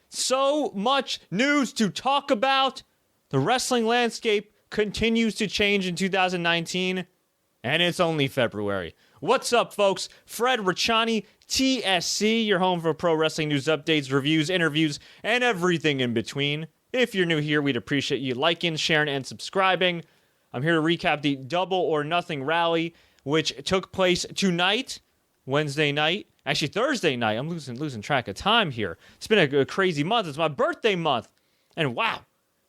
So much news to talk about. The wrestling landscape continues to change in 2019, and it's only February. What's up, folks? Fred Richani, TSC, your home for pro wrestling news updates, reviews, interviews, and everything in between. If you're new here, we'd appreciate you liking, sharing, and subscribing. I'm here to recap the Double or Nothing rally, which took place tonight, Wednesday night. Actually, Thursday night. I'm losing track of time here. It's been a crazy month. It's my birthday month. And wow,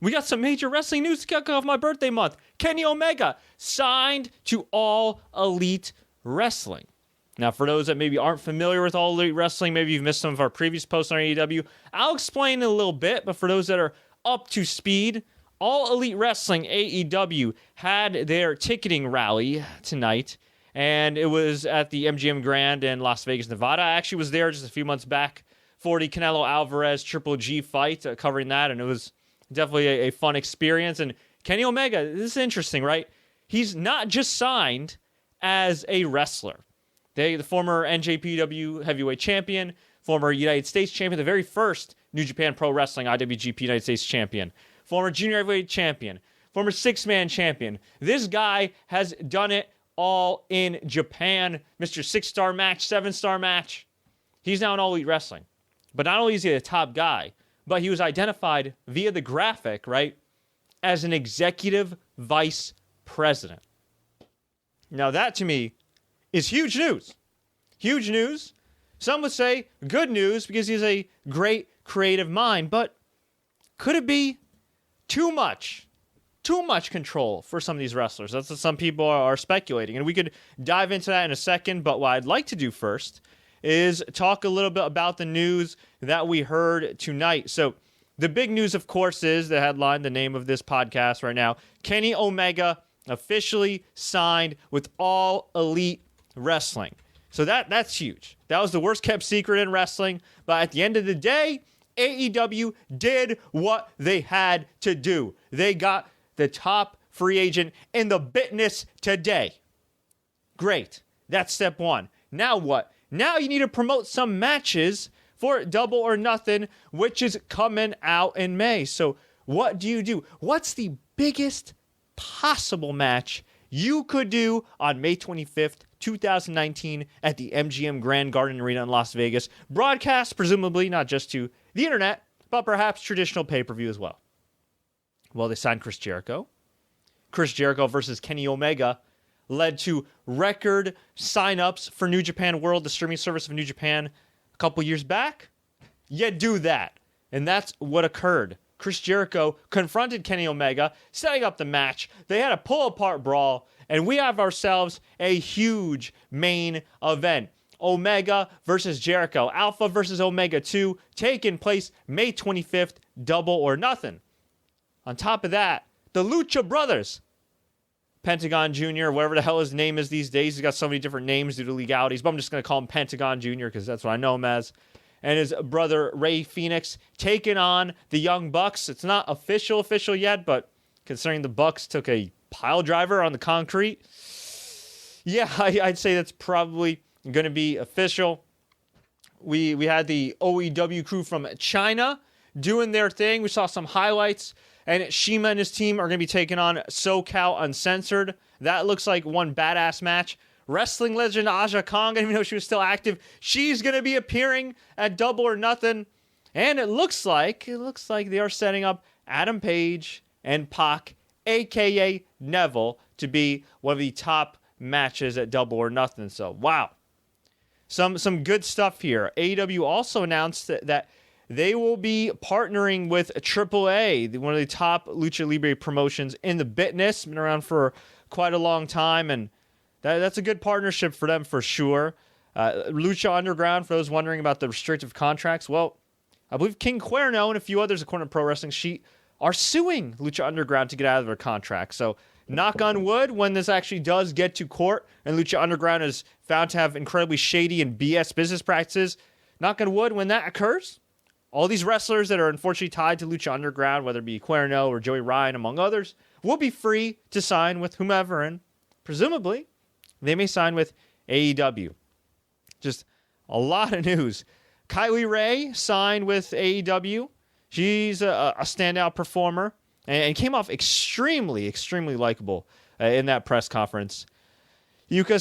we got some major wrestling news to kick off my birthday month. Kenny Omega signed to All Elite Wrestling. Now, for those that maybe aren't familiar with All Elite Wrestling, maybe you've missed some of our previous posts on AEW, I'll explain in a little bit, but for those that are up to speed, All Elite Wrestling, AEW, had their ticketing rally tonight, and it was at the MGM Grand in Las Vegas, Nevada. I actually was there just a few months back for the Canelo Alvarez Triple G fight, covering that, and it was definitely a fun experience. And Kenny Omega, this is interesting, right? He's not just signed as a wrestler. The former NJPW heavyweight champion, former United States champion, the very first New Japan Pro Wrestling IWGP United States champion, former junior heavyweight champion, former six-man champion. This guy has done it all in Japan. Mr. 6-star match, 7-star match. He's now in All Elite Wrestling. But not only is he a top guy, but he was identified via the graphic, right, as an executive vice president. Now that, to me, is huge news. Huge news. Some would say good news because he's a great creative mind, but could it be too much control for some of these wrestlers? That's what some people are speculating, and we could dive into that in a second, but what I'd like to do first is talk a little bit about the news that we heard tonight. So the big news, of course, is the headline, the name of this podcast right now, Kenny Omega officially signed with All Elite Wrestling. So that's huge. That was the worst kept secret in wrestling, but at the end of the day, AEW did what they had to do. They got the top free agent in the business today. Great. That's step one. Now what? Now you need to promote some matches for Double or Nothing, which is coming out in May. So what do you do? What's the biggest possible match you could do on May 25th, 2019 at the MGM Grand Garden Arena in Las Vegas? Broadcast, presumably, not just to the internet, but perhaps traditional pay-per-view as well. Well, they signed Chris Jericho. Chris Jericho versus Kenny Omega led to record signups for New Japan World, the streaming service of New Japan, a couple years back. You do that. And that's what occurred. Chris Jericho confronted Kenny Omega, setting up the match. They had a pull-apart brawl, and we have ourselves a huge main event. Omega versus Jericho. Alpha versus Omega 2, taking place May 25th, Double or Nothing. On top of that, the Lucha brothers, Pentagon Jr., whatever the hell his name is these days. He's got so many different names due to legalities, but I'm just going to call him Pentagon Jr. because that's what I know him as. And his brother, Ray Phoenix, taking on the Young Bucks. It's not official yet, but considering the Bucks took a pile driver on the concrete, yeah, I'd say that's probably going to be official. We had the OEW crew from China doing their thing. We saw some highlights. And CIMA and his team are going to be taking on SoCal Uncensored. That looks like one badass match. Wrestling legend Aja Kong, I didn't even know she was still active. She's going to be appearing at Double or Nothing. And it looks like they are setting up Adam Page and Pac, a.k.a. Neville, to be one of the top matches at Double or Nothing. So, wow. Some good stuff here. AEW also announced that they will be partnering with AAA, one of the top Lucha Libre promotions in the business. Been around for quite a long time, and that's a good partnership for them for sure. Lucha Underground, for those wondering about the restrictive contracts, well, I believe King Cuerno and a few others, according to Pro Wrestling Sheet, are suing Lucha Underground to get out of their contract. So, knock on wood, when this actually does get to court and Lucha Underground is found to have incredibly shady and BS business practices, knock on wood, when that occurs, all these wrestlers that are unfortunately tied to Lucha Underground, whether it be Cuerno or Joey Ryan, among others, will be free to sign with whomever, and presumably, they may sign with AEW. Just a lot of news Kylie Rae signed with AEW. She's a standout performer and came off extremely, extremely likable in that press conference. Yuka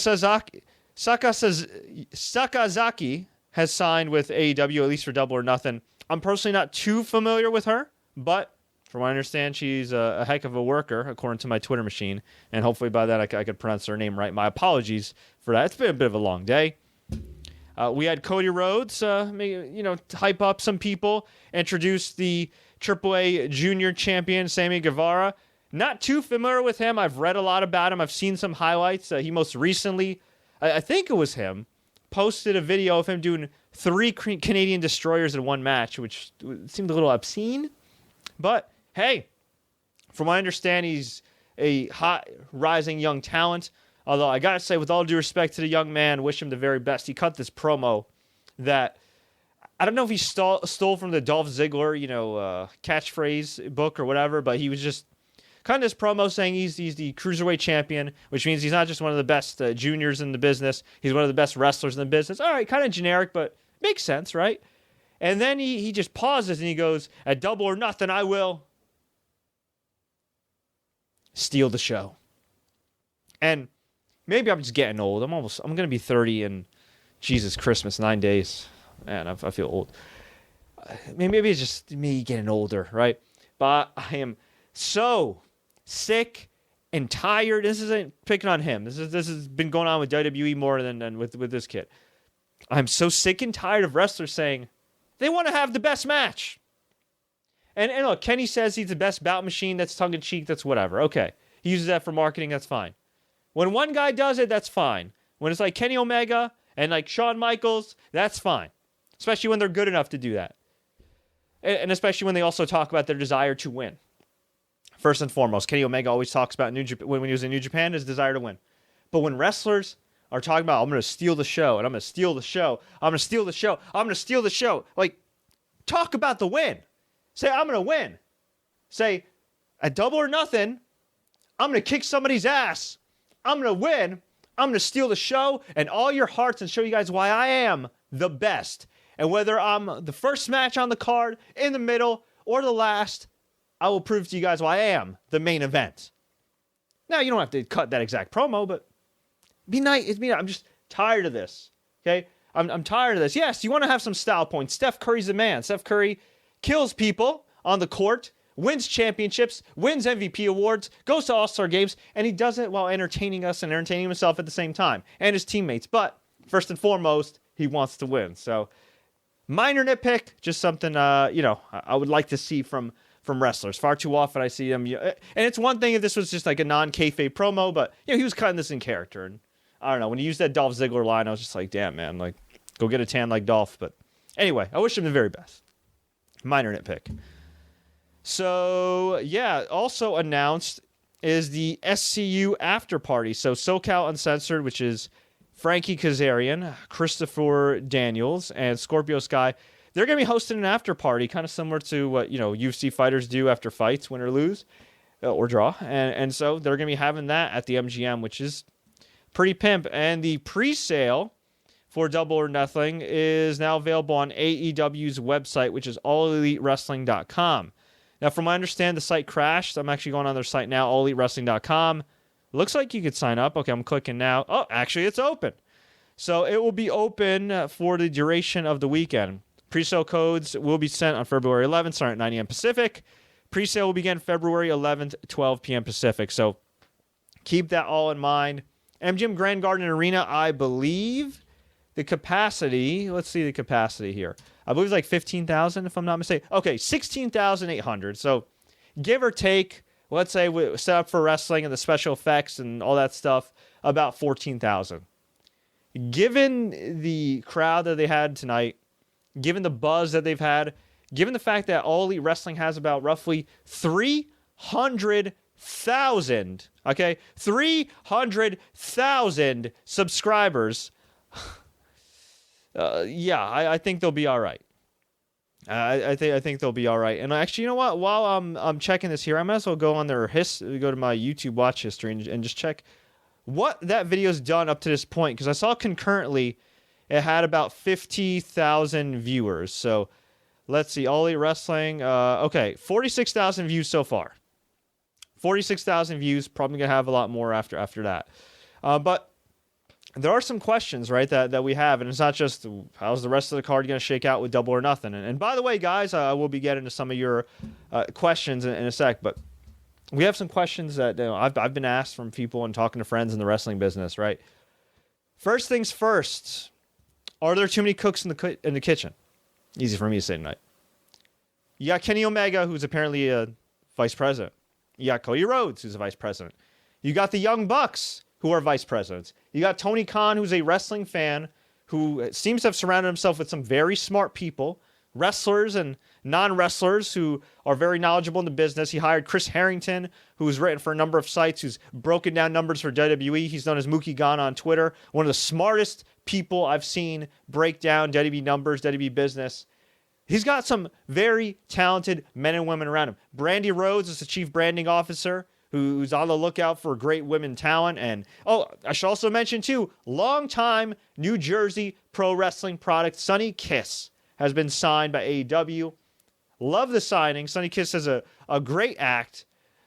Sakazaki has signed with AEW, at least for Double or Nothing. I'm personally not too familiar with her, but from what I understand, she's a heck of a worker, according to my Twitter machine. And hopefully by that, I could pronounce her name right. My apologies for that. It's been a bit of a long day. We had Cody Rhodes, hype up some people, introduce the AAA Junior Champion, Sammy Guevara. Not too familiar with him. I've read a lot about him. I've seen some highlights. He most recently, I think it was him, posted a video of him doing 3 Canadian destroyers in one match, which seemed a little obscene. But, hey, from what I understand, he's a hot, rising young talent. Although, I gotta say, with all due respect to the young man, wish him the very best. He cut this promo that, I don't know if he stole from the Dolph Ziggler, catchphrase book or whatever, but he was just cutting this promo saying he's the Cruiserweight champion, which means he's not just one of the best juniors in the business, he's one of the best wrestlers in the business. All right, kind of generic, but makes sense, right? And then he just pauses and he goes, at Double or Nothing, I will steal the show. And maybe I'm just getting old. I'm going to be 30 in, Jesus, Christmas, 9 days. Man, I feel old. Maybe it's just me getting older, right? But I am so sick and tired. This isn't picking on him. This has been going on with WWE more than with this kid. I'm so sick and tired of wrestlers saying they want to have the best match. And look, Kenny says he's the best bout machine. That's tongue-in-cheek. That's whatever. Okay. He uses that for marketing. That's fine. When one guy does it, that's fine. When it's like Kenny Omega and like Shawn Michaels, that's fine. Especially when they're good enough to do that. And especially when they also talk about their desire to win. First and foremost, Kenny Omega always talks about when he was in New Japan, his desire to win. But when wrestlers are talking about, I'm going to steal the show, and I'm going to steal the show, I'm going to steal the show, I'm going to steal the show. Like, talk about the win. Say, I'm going to win. Say, at Double or Nothing, I'm going to kick somebody's ass. I'm going to win. I'm going to steal the show and all your hearts and show you guys why I am the best. And whether I'm the first match on the card, in the middle, or the last, I will prove to you guys why I am the main event. Now, you don't have to cut that exact promo, but be nice. I'm just tired of this, okay? I'm tired of this. Yes, you want to have some style points. Steph Curry's the man. Steph Curry kills people on the court, wins championships, wins MVP awards, goes to All-Star games, and he does it while entertaining us and entertaining himself at the same time, and his teammates. But first and foremost, he wants to win. So, minor nitpick, just something, I would like to see from wrestlers. Far too often I see them, and it's one thing if this was just like a non-kayfabe promo, but he was cutting this in character, and I don't know, when he used that Dolph Ziggler line, I was just like, damn, man, like, go get a tan like Dolph. But anyway, I wish him the very best. Minor nitpick. So, yeah, also announced is the SCU After Party. So, SoCal Uncensored, which is Frankie Kazarian, Christopher Daniels, and Scorpio Sky. They're going to be hosting an after party, kind of similar to what, UFC fighters do after fights, win or lose, or draw. And so they're going to be having that at the MGM, which is pretty pimp. And the pre-sale for Double or Nothing is now available on AEW's website, which is allelitewrestling.com. Now, from what I understand, the site crashed. I'm actually going on their site now, allelitewrestling.com. Looks like you could sign up. Okay, I'm clicking now. Oh, actually, it's open. So it will be open for the duration of the weekend. Presale codes will be sent on February 11th, starting at 9 a.m. Pacific. Presale will begin February 11th, 12 p.m. Pacific. So keep that all in mind. MGM Grand Garden Arena, I believe the capacity, let's see the capacity here. I believe it's like 15,000 if I'm not mistaken. Okay, 16,800. So give or take, let's say we set up for wrestling and the special effects and all that stuff, about 14,000. Given the crowd that they had tonight, given the buzz that they've had, given the fact that All Elite Wrestling has about roughly 300,000, okay, 300,000 subscribers, I think they'll be all right. I think they'll be all right. And actually, you know what? While I'm checking this here, I might as well go on their go to my YouTube watch history and just check what that video's done up to this point, because I saw concurrently it had about 50,000 viewers. So let's see, All Elite Wrestling. Okay, 46,000 views so far. 46,000 views. Probably gonna have a lot more after that. But there are some questions, right, that we have, and it's not just how's the rest of the card going to shake out with Double or Nothing. And by the way, guys, I will be getting to some of your questions in a sec, but we have some questions that I've been asked from people and talking to friends in the wrestling business, right? First things first, are there too many cooks in the kitchen? Easy for me to say tonight. You got Kenny Omega, who's apparently a vice president. You got Cody Rhodes, who's a vice president. You got the Young Bucks, who are vice presidents. You got Tony Khan, who's a wrestling fan, who seems to have surrounded himself with some very smart people, wrestlers and non-wrestlers who are very knowledgeable in the business. He hired Chris Harrington, who's written for a number of sites, who's broken down numbers for WWE. He's known as Mookie Ghana on Twitter. One of the smartest people I've seen break down WWE numbers, WWE business. He's got some very talented men and women around him. Brandy Rhodes is the chief branding officer, who's on the lookout for great women talent. And, I should also mention, too, longtime New Jersey pro wrestling product, Sonny Kiss, has been signed by AEW. Love the signing. Sonny Kiss has a great act,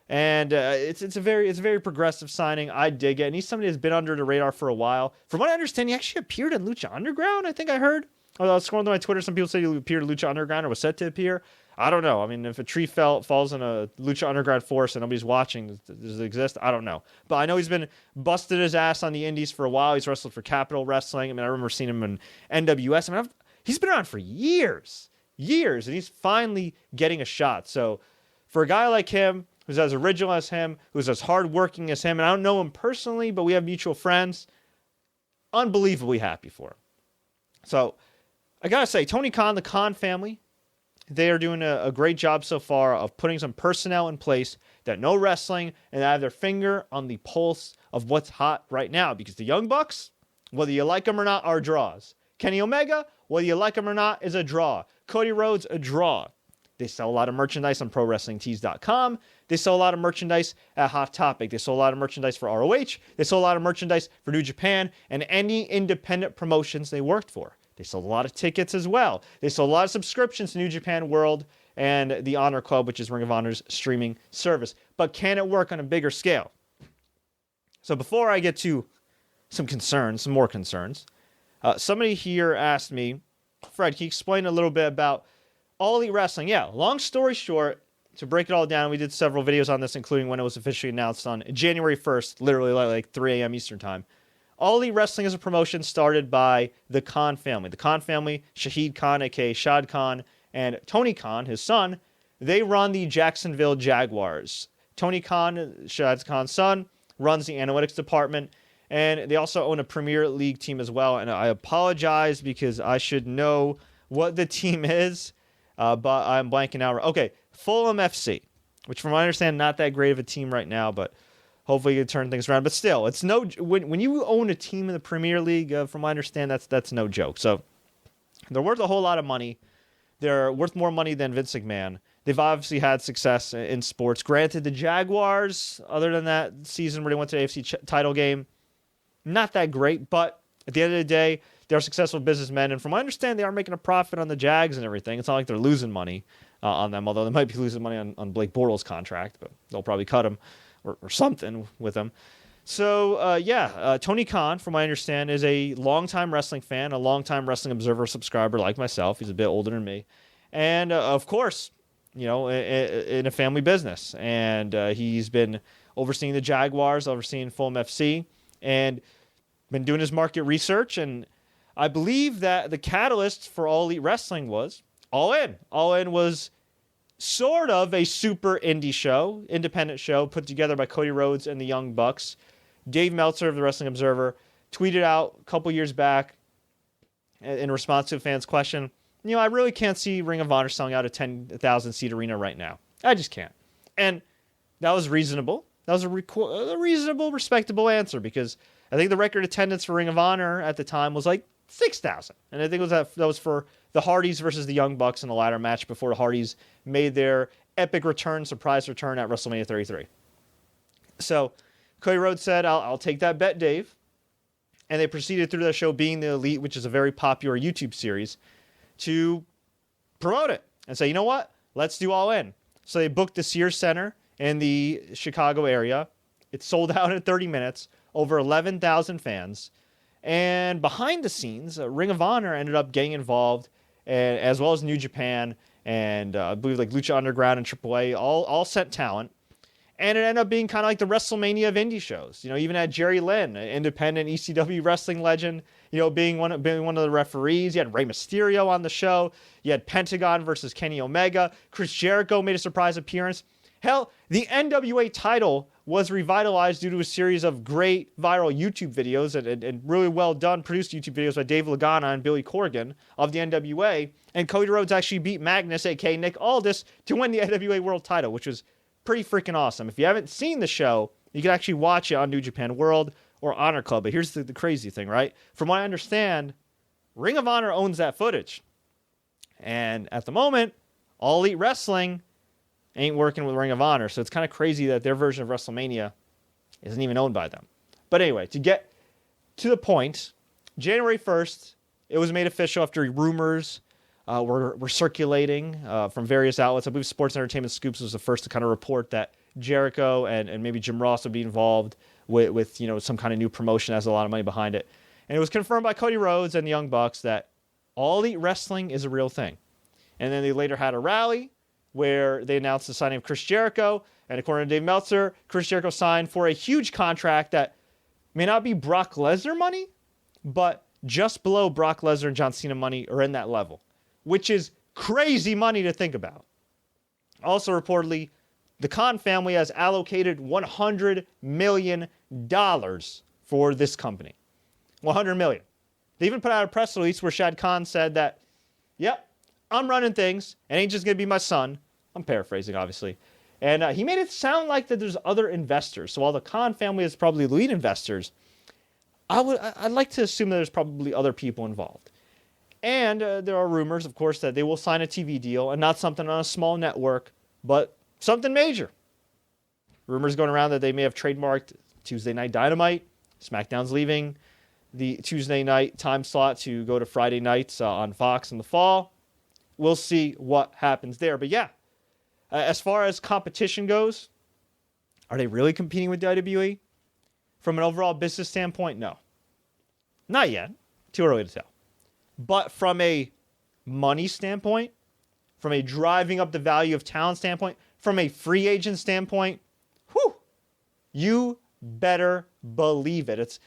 and it's a very progressive signing. I dig it. And he's somebody that's been under the radar for a while. From what I understand, he actually appeared in Lucha Underground, I think I heard. I was scrolling through my Twitter. Some people say he appeared in Lucha Underground or was set to appear. I don't know. I mean, if a tree falls in a Lucha Underground forest and nobody's watching, does it exist? I don't know. But I know he's been busted his ass on the indies for a while. He's wrestled for Capital Wrestling. I mean, I remember seeing him in NWS. I mean, he's been around for years, and he's finally getting a shot. So for a guy like him, who's as original as him, who's as hardworking as him, and I don't know him personally, but we have mutual friends, unbelievably happy for him. So I got to say, Tony Khan, the Khan family, they are doing a great job so far of putting some personnel in place that know wrestling and that have their finger on the pulse of what's hot right now. Because the Young Bucks, whether you like them or not, are draws. Kenny Omega, whether you like him or not, is a draw. Cody Rhodes, a draw. They sell a lot of merchandise on ProWrestlingTees.com. They sell a lot of merchandise at Hot Topic. They sell a lot of merchandise for ROH. They sell a lot of merchandise for New Japan and any independent promotions they worked for. They sold a lot of tickets as well. They sold a lot of subscriptions to New Japan World and the Honor Club, which is Ring of Honor's streaming service. But can it work on a bigger scale? So before I get to some more concerns, somebody here asked me, Fred, can you explain a little bit about All Elite Wrestling? Yeah, long story short, to break it all down, we did several videos on this, including when it was officially announced on January 1st, literally like 3 a.m. Eastern time. All Elite Wrestling is a promotion started by the Khan family. The Khan family, Shahid Khan, a.k.a. Shad Khan, and Tony Khan, his son, they run the Jacksonville Jaguars. Tony Khan, Shad Khan's son, runs the analytics department, and they also own a Premier League team as well. And I apologize because I should know what the team is, but I'm blanking out. Okay, Fulham FC, which from what I understand, not that great of a team right now, but hopefully you can turn things around. But still, it's when you own a team in the Premier League, from what I understand, that's no joke. So they're worth a whole lot of money. They're worth more money than Vince McMahon. They've obviously had success in sports. Granted, the Jaguars, other than that season where they went to the AFC title game, not that great. But at the end of the day, they're successful businessmen. And from what I understand, they are making a profit on the Jags and everything. It's not like they're losing money on them, although they might be losing money on Blake Bortles' contract, but they'll probably cut him or something with him. So, Tony Khan, from what I understand, is a longtime wrestling fan, a longtime Wrestling Observer subscriber like myself. He's a bit older than me. And, of course, in a family business. And he's been overseeing the Jaguars, overseeing Fulham FC, and been doing his market research. And I believe that the catalyst for All Elite Wrestling was All In. All In was sort of a super indie show, independent show, put together by Cody Rhodes and the Young Bucks. Dave Meltzer of the Wrestling Observer tweeted out a couple years back in response to a fan's question, I really can't see Ring of Honor selling out a 10,000 seat arena right now. I just can't. And that was reasonable. That was a reasonable, respectable answer, because I think the record attendance for Ring of Honor at the time was like 6,000. And I think that was for the Hardys versus the Young Bucks in the ladder match before the Hardys made their epic surprise return at WrestleMania 33. So Cody Rhodes said, I'll take that bet, Dave. and they proceeded through the show Being the Elite, which is a very popular YouTube series, to promote it and say, you know what? Let's do All In. So they booked the Sears Center in the Chicago area. It sold out in 30 minutes, over 11,000 fans. And behind the scenes, Ring of Honor ended up getting involved, and as well as New Japan, and I believe like Lucha Underground and AAA, all sent talent. And it ended up being kind of like the WrestleMania of indie shows. You know, even had Jerry Lynn, an independent ECW wrestling legend, you know, being one of the referees. You had Rey Mysterio on the show. You had Pentagon versus Kenny Omega. Chris Jericho made a surprise appearance. Hell, the NWA title was revitalized due to a series of great viral YouTube videos and really well done produced YouTube videos by Dave Lagana and Billy Corgan of the NWA. And Cody Rhodes actually beat Magnus, a.k.a. Nick Aldis, to win the NWA World title, which was pretty freaking awesome. If you haven't seen the show, you can actually watch it on New Japan World or Honor Club. But here's the crazy thing, right? From what I understand, Ring of Honor owns that footage. And at the moment, All Elite Wrestling ain't working with Ring of Honor. So it's kind of crazy that their version of WrestleMania isn't even owned by them. But anyway, to get to the point, January 1st, it was made official after rumors were circulating from various outlets. I believe Sports Entertainment Scoops was the first to kind of report that Jericho and maybe Jim Ross would be involved with you know, some kind of new promotion that has a lot of money behind it. And it was confirmed by Cody Rhodes and the Young Bucks that All Elite Wrestling is a real thing. And then they later had a rally where they announced the signing of Chris Jericho. And according to Dave Meltzer, Chris Jericho signed for a huge contract that may not be Brock Lesnar money, but just below Brock Lesnar and John Cena money, or in that level, which is crazy money to think about. Also reportedly, the Khan family has allocated $100 million for this company. $100 million. They even put out a press release where Shad Khan said that, yep, I'm running things. It ain't just going to be my son. I'm paraphrasing, obviously. And he made it sound like that there's other investors. So while the Khan family is probably lead investors, I'd like to assume that there's probably other people involved. And there are rumors, of course, that they will sign a TV deal, and not something on a small network, but something major. Rumors going around that they may have trademarked Tuesday Night Dynamite. SmackDown's leaving the Tuesday night time slot to go to Friday nights on Fox in the fall. We'll see what happens there. But yeah, as far as competition goes, are they really competing with WWE? From an overall business standpoint, no. Not yet. Too early to tell. But from a money standpoint, from a driving up the value of talent standpoint, from a free agent standpoint, whew, you better believe it.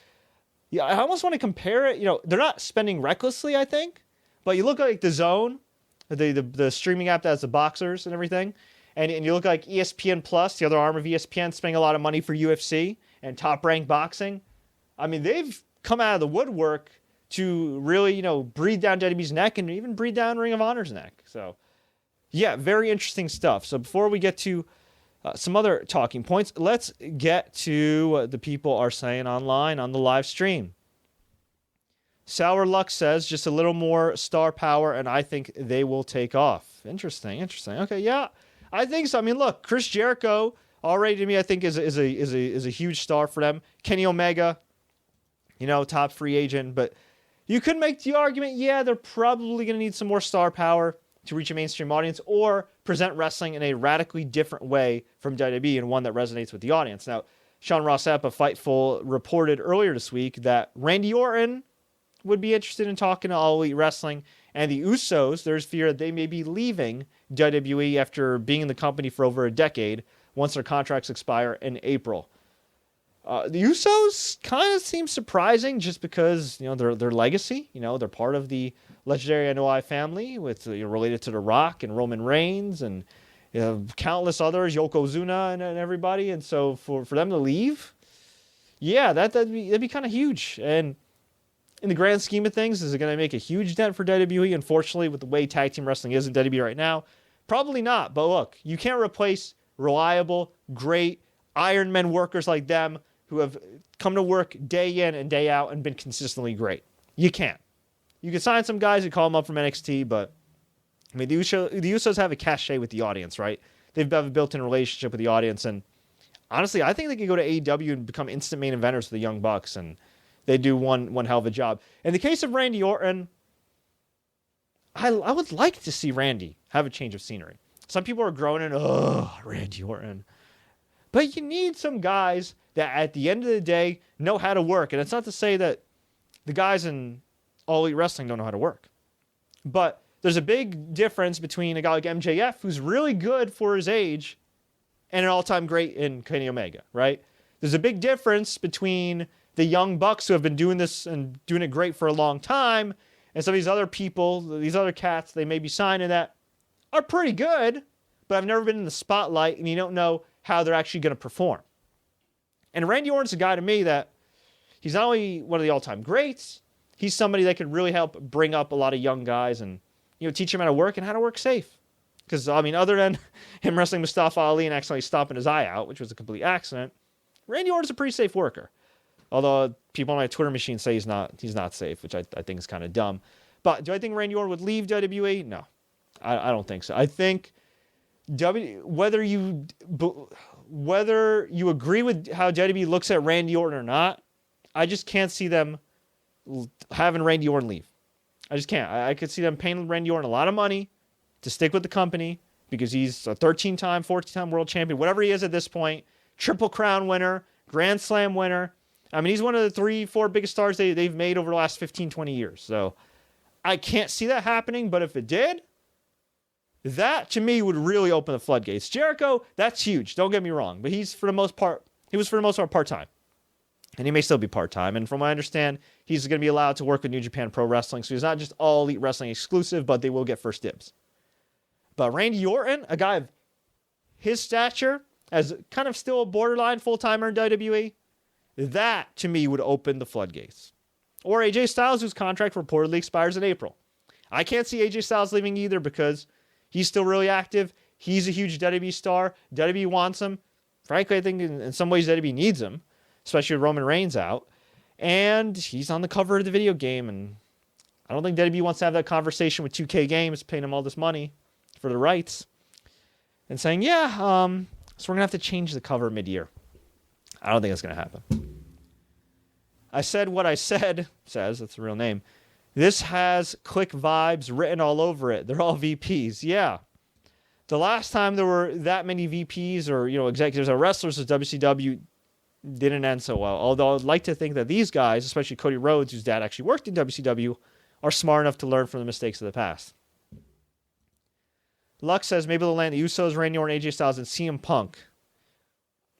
I almost want to compare it. You know, they're not spending recklessly, I think, but you look like the Zone, the streaming app that has the boxers and everything, and you look like ESPN Plus, the other arm of ESPN, spending a lot of money for UFC and Top Rank Boxing. I mean, they've come out of the woodwork to really, you know, breathe down WWE's neck and even breathe down Ring of Honor's neck. So, yeah, very interesting stuff. So before we get to some other talking points, let's get to what the people are saying online on the live stream. Sour Luck says just a little more star power, and I think they will take off. Interesting. Okay, yeah, I think so. I mean, look, Chris Jericho already to me, I think is a huge star for them. Kenny Omega, you know, top free agent, but you could make the argument, yeah, they're probably going to need some more star power to reach a mainstream audience or present wrestling in a radically different way from WWE and one that resonates with the audience. Now, Sean Ross Sapp of Fightful reported earlier this week that Randy Orton would be interested in talking to All Elite Wrestling, and the Usos, there's fear that they may be leaving WWE after being in the company for over a decade once their contracts expire in April. The Usos kind of seem surprising just because, you know, their legacy, you know, they're part of the legendary NOI family with related to The Rock and Roman Reigns and countless others, Yokozuna and everybody. And so for them to leave, yeah, that'd be kind of huge. And in the grand scheme of things, is it going to make a huge dent for WWE? Unfortunately, with the way tag team wrestling is in WWE right now, probably not. But look, you can't replace reliable, great Iron Men workers like them who have come to work day in and day out and been consistently great. You can't. You can sign some guys and call them up from NXT, but I mean, the Usos have a cachet with the audience, right? They've a built-in relationship with the audience, and honestly, I think they could go to AEW and become instant main eventers for the Young Bucks, and they do one hell of a job. In the case of Randy Orton, I would like to see Randy have a change of scenery. Some people are groaning, Randy Orton. But you need some guys that at the end of the day know how to work. And it's not to say that the guys in All Elite Wrestling don't know how to work. But there's a big difference between a guy like MJF, who's really good for his age, and an all-time great in Kenny Omega, right? There's a big difference between the young bucks who have been doing this and doing it great for a long time, and some of these other people, these other cats they may be signing that are pretty good, but have never been in the spotlight, and you don't know how they're actually going to perform. And Randy Orton's a guy to me that he's not only one of the all-time greats, he's somebody that could really help bring up a lot of young guys and, teach them how to work and how to work safe. Because, other than him wrestling Mustafa Ali and accidentally stomping his eye out, which was a complete accident, Randy Orton's a pretty safe worker. Although people on my Twitter machine say he's not safe, which I think is kind of dumb. But do I think Randy Orton would leave WWE? No, I don't think so. I think whether you agree with how WWE looks at Randy Orton or not, I just can't see them having Randy Orton leave. I just can't. I could see them paying Randy Orton a lot of money to stick with the company because he's a 13-time, 14-time world champion, whatever he is at this point, Triple Crown winner, Grand Slam winner. He's one of the 3-4 biggest stars they've made over the last 15, 20 years. So I can't see that happening, but if it did, that to me would really open the floodgates. Jericho, that's huge. Don't get me wrong, but he was for the most part part-time. And he may still be part-time. And from what I understand, he's going to be allowed to work with New Japan Pro Wrestling. So he's not just All Elite Wrestling exclusive, but they will get first dibs. But Randy Orton, a guy of his stature, as kind of still a borderline full-timer in WWE, that to me would open the floodgates. Or AJ Styles, whose contract reportedly expires in April. I can't see AJ Styles leaving either because he's still really active. He's a huge WWE star. WWE wants him. Frankly, I think in some ways WWE needs him, especially with Roman Reigns out. And he's on the cover of the video game. And I don't think WWE wants to have that conversation with 2K Games, paying him all this money for the rights. And saying, so we're going to have to change the cover mid-year. I don't think that's going to happen. I said what I said, says, that's the real name. This has Click Vibes written all over it. They're all VPs. Yeah. The last time there were that many VPs or, executives or wrestlers at WCW didn't end so well. Although I'd like to think that these guys, especially Cody Rhodes, whose dad actually worked in WCW, are smart enough to learn from the mistakes of the past. Lux says maybe they'll land the Usos, Randy Orton, AJ Styles, and CM Punk.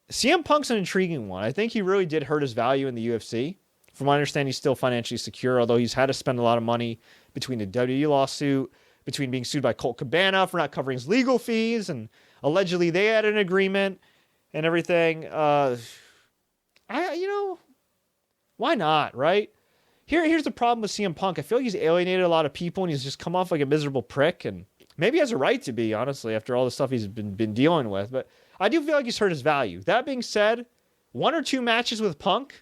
CM Punk's an intriguing one. I think he really did hurt his value in the UFC. From what I understand, he's still financially secure, although he's had to spend a lot of money between the WWE lawsuit, between being sued by Colt Cabana for not covering his legal fees, and allegedly they had an agreement and everything. Why not, right? Here's the problem with CM Punk. I feel like he's alienated a lot of people, and he's just come off like a miserable prick, and maybe he has a right to be, honestly, after all the stuff he's been dealing with. But I do feel like he's hurt his value. That being said, 1 or 2 matches with Punk,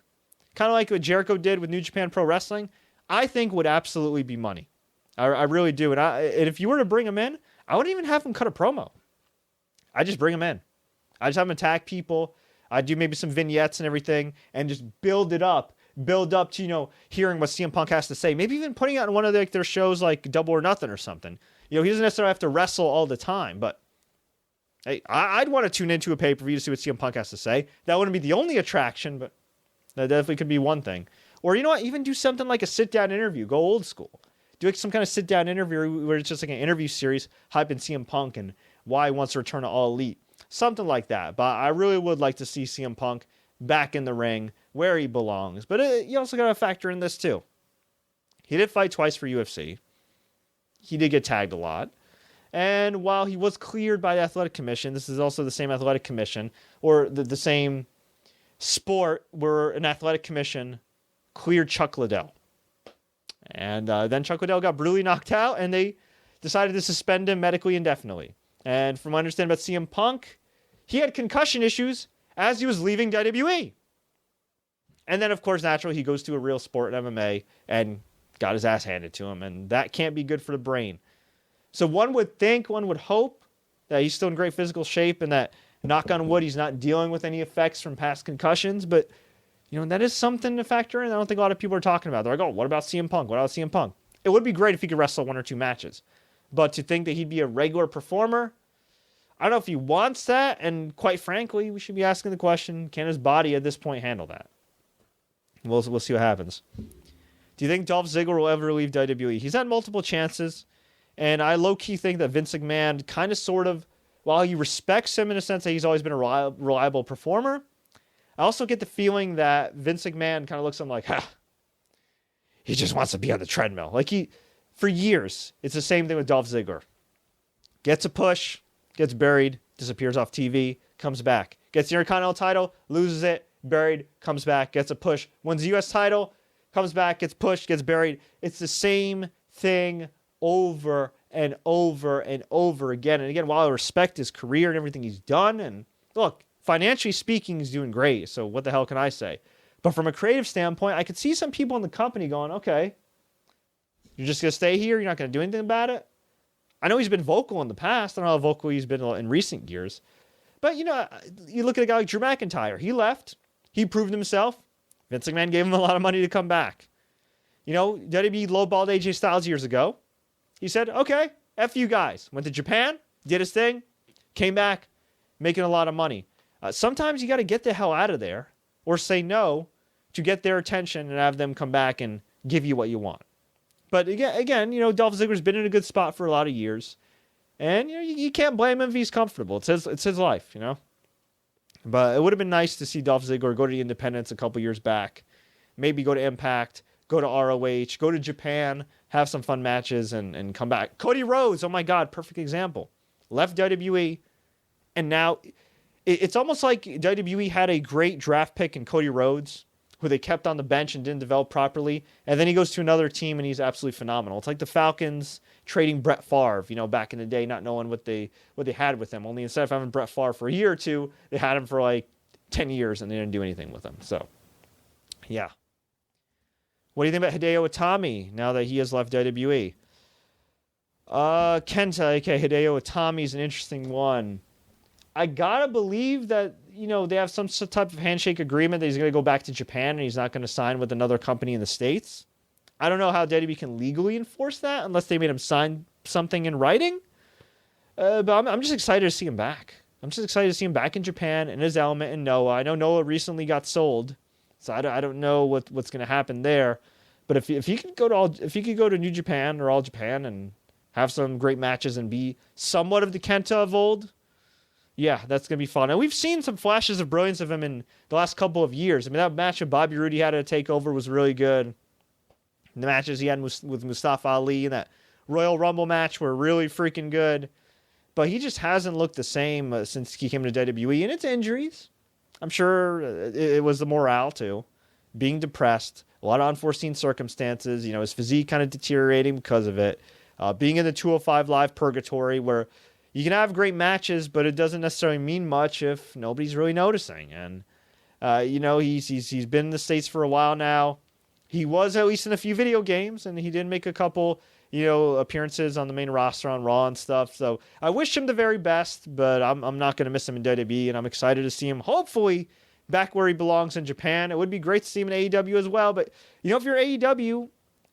kind of like what Jericho did with New Japan Pro Wrestling, I think would absolutely be money. I really do. And if you were to bring him in, I wouldn't even have him cut a promo. I just bring him in. I just have him attack people. I do maybe some vignettes and everything and just build up to, hearing what CM Punk has to say. Maybe even putting it on one of their shows like Double or Nothing or something. He doesn't necessarily have to wrestle all the time, but hey, I'd want to tune into a pay-per-view to see what CM Punk has to say. That wouldn't be the only attraction, but that definitely could be one thing. Or, even do something like a sit-down interview. Go old school. Do some kind of sit-down interview where it's just like an interview series, hyping CM Punk and why he wants to return to All Elite. Something like that. But I really would like to see CM Punk back in the ring where he belongs. But you also got to factor in this too. He did fight twice for UFC. He did get tagged a lot. And while he was cleared by the Athletic Commission, this is also the same Athletic Commission, or the same sport where an Athletic Commission cleared Chuck Liddell. And then Chuck Liddell got brutally knocked out, and they decided to suspend him medically indefinitely. And from what I understand about CM Punk, he had concussion issues as he was leaving WWE. And then, of course, naturally, he goes to a real sport in MMA and got his ass handed to him. And that can't be good for the brain. So one would hope that he's still in great physical shape and that, knock on wood, he's not dealing with any effects from past concussions. But, that is something to factor in. I don't think a lot of people are talking about. They're like, oh, what about CM Punk? What about CM Punk? It would be great if he could wrestle 1 or 2 matches. But to think that he'd be a regular performer, I don't know if he wants that. And quite frankly, we should be asking the question, can his body at this point handle that? We'll see what happens. Do you think Dolph Ziggler will ever leave WWE? He's had multiple chances. And I low-key think that Vince McMahon kind of sort of, while he respects him in a sense that he's always been a reliable performer, I also get the feeling that Vince McMahon kind of looks at him like, he just wants to be on the treadmill. Like for years, it's the same thing with Dolph Ziggler. Gets a push, gets buried, disappears off TV, comes back. Gets the Intercontinental title, loses it, buried, comes back, gets a push. Wins the U.S. title, comes back, gets pushed, gets buried. It's the same thing over and over and over again. And again, while I respect his career and everything he's done, and look, financially speaking, he's doing great. So what the hell can I say? But from a creative standpoint, I could see some people in the company going, okay, you're just going to stay here? You're not going to do anything about it? I know he's been vocal in the past. I don't know how vocal he's been in recent years. But, you look at a guy like Drew McIntyre. He left. He proved himself. Vince McMahon gave him a lot of money to come back. WWE lowballed AJ Styles years ago. He said, okay, F you guys. Went to Japan, did his thing, came back, making a lot of money. Sometimes you got to get the hell out of there or say no to get their attention and have them come back and give you what you want. But again, Dolph Ziggler's been in a good spot for a lot of years. And, you can't blame him if he's comfortable. It's his life, But it would have been nice to see Dolph Ziggler go to the Independents a couple years back. Maybe go to Impact, go to ROH, go to Japan, have some fun matches, and come back. Cody Rhodes, oh my God, perfect example. Left WWE, and now it's almost like WWE had a great draft pick in Cody Rhodes, who they kept on the bench and didn't develop properly, and then he goes to another team and he's absolutely phenomenal. It's like the Falcons trading Brett Favre, back in the day, not knowing what they had with him. Only instead of having Brett Favre for a year or two, they had him for like 10 years and they didn't do anything with him. So, yeah. What do you think about Hideo Itami now that he has left WWE? Kenta, okay, Hideo Itami is an interesting one. I gotta believe that, they have some type of handshake agreement that he's going to go back to Japan and he's not going to sign with another company in the States. I don't know how WWE can legally enforce that unless they made him sign something in writing. But I'm just excited to see him back. I'm just excited to see him back in Japan in his element in Noah. I know Noah recently got sold, so I don't know what's going to happen there. But if he could go to New Japan or All Japan and have some great matches and be somewhat of the Kenta of old, yeah, that's going to be fun. And we've seen some flashes of brilliance of him in the last couple of years. I mean, that match with Bobby Roode had to take over was really good. The matches he had with Mustafa Ali and that Royal Rumble match were really freaking good. But he just hasn't looked the same since he came to WWE. And it's injuries. I'm sure it was the morale, too. Being depressed. A lot of unforeseen circumstances. His physique kind of deteriorating because of it. Being in the 205 Live purgatory where you can have great matches, but it doesn't necessarily mean much if nobody's really noticing. And, he's been in the States for a while now. He was at least in a few video games, and he did make a couple, appearances on the main roster on Raw and stuff. So I wish him the very best, but I'm not going to miss him in WWE, and I'm excited to see him hopefully back where he belongs in Japan. It would be great to see him in AEW as well, but, if you're AEW,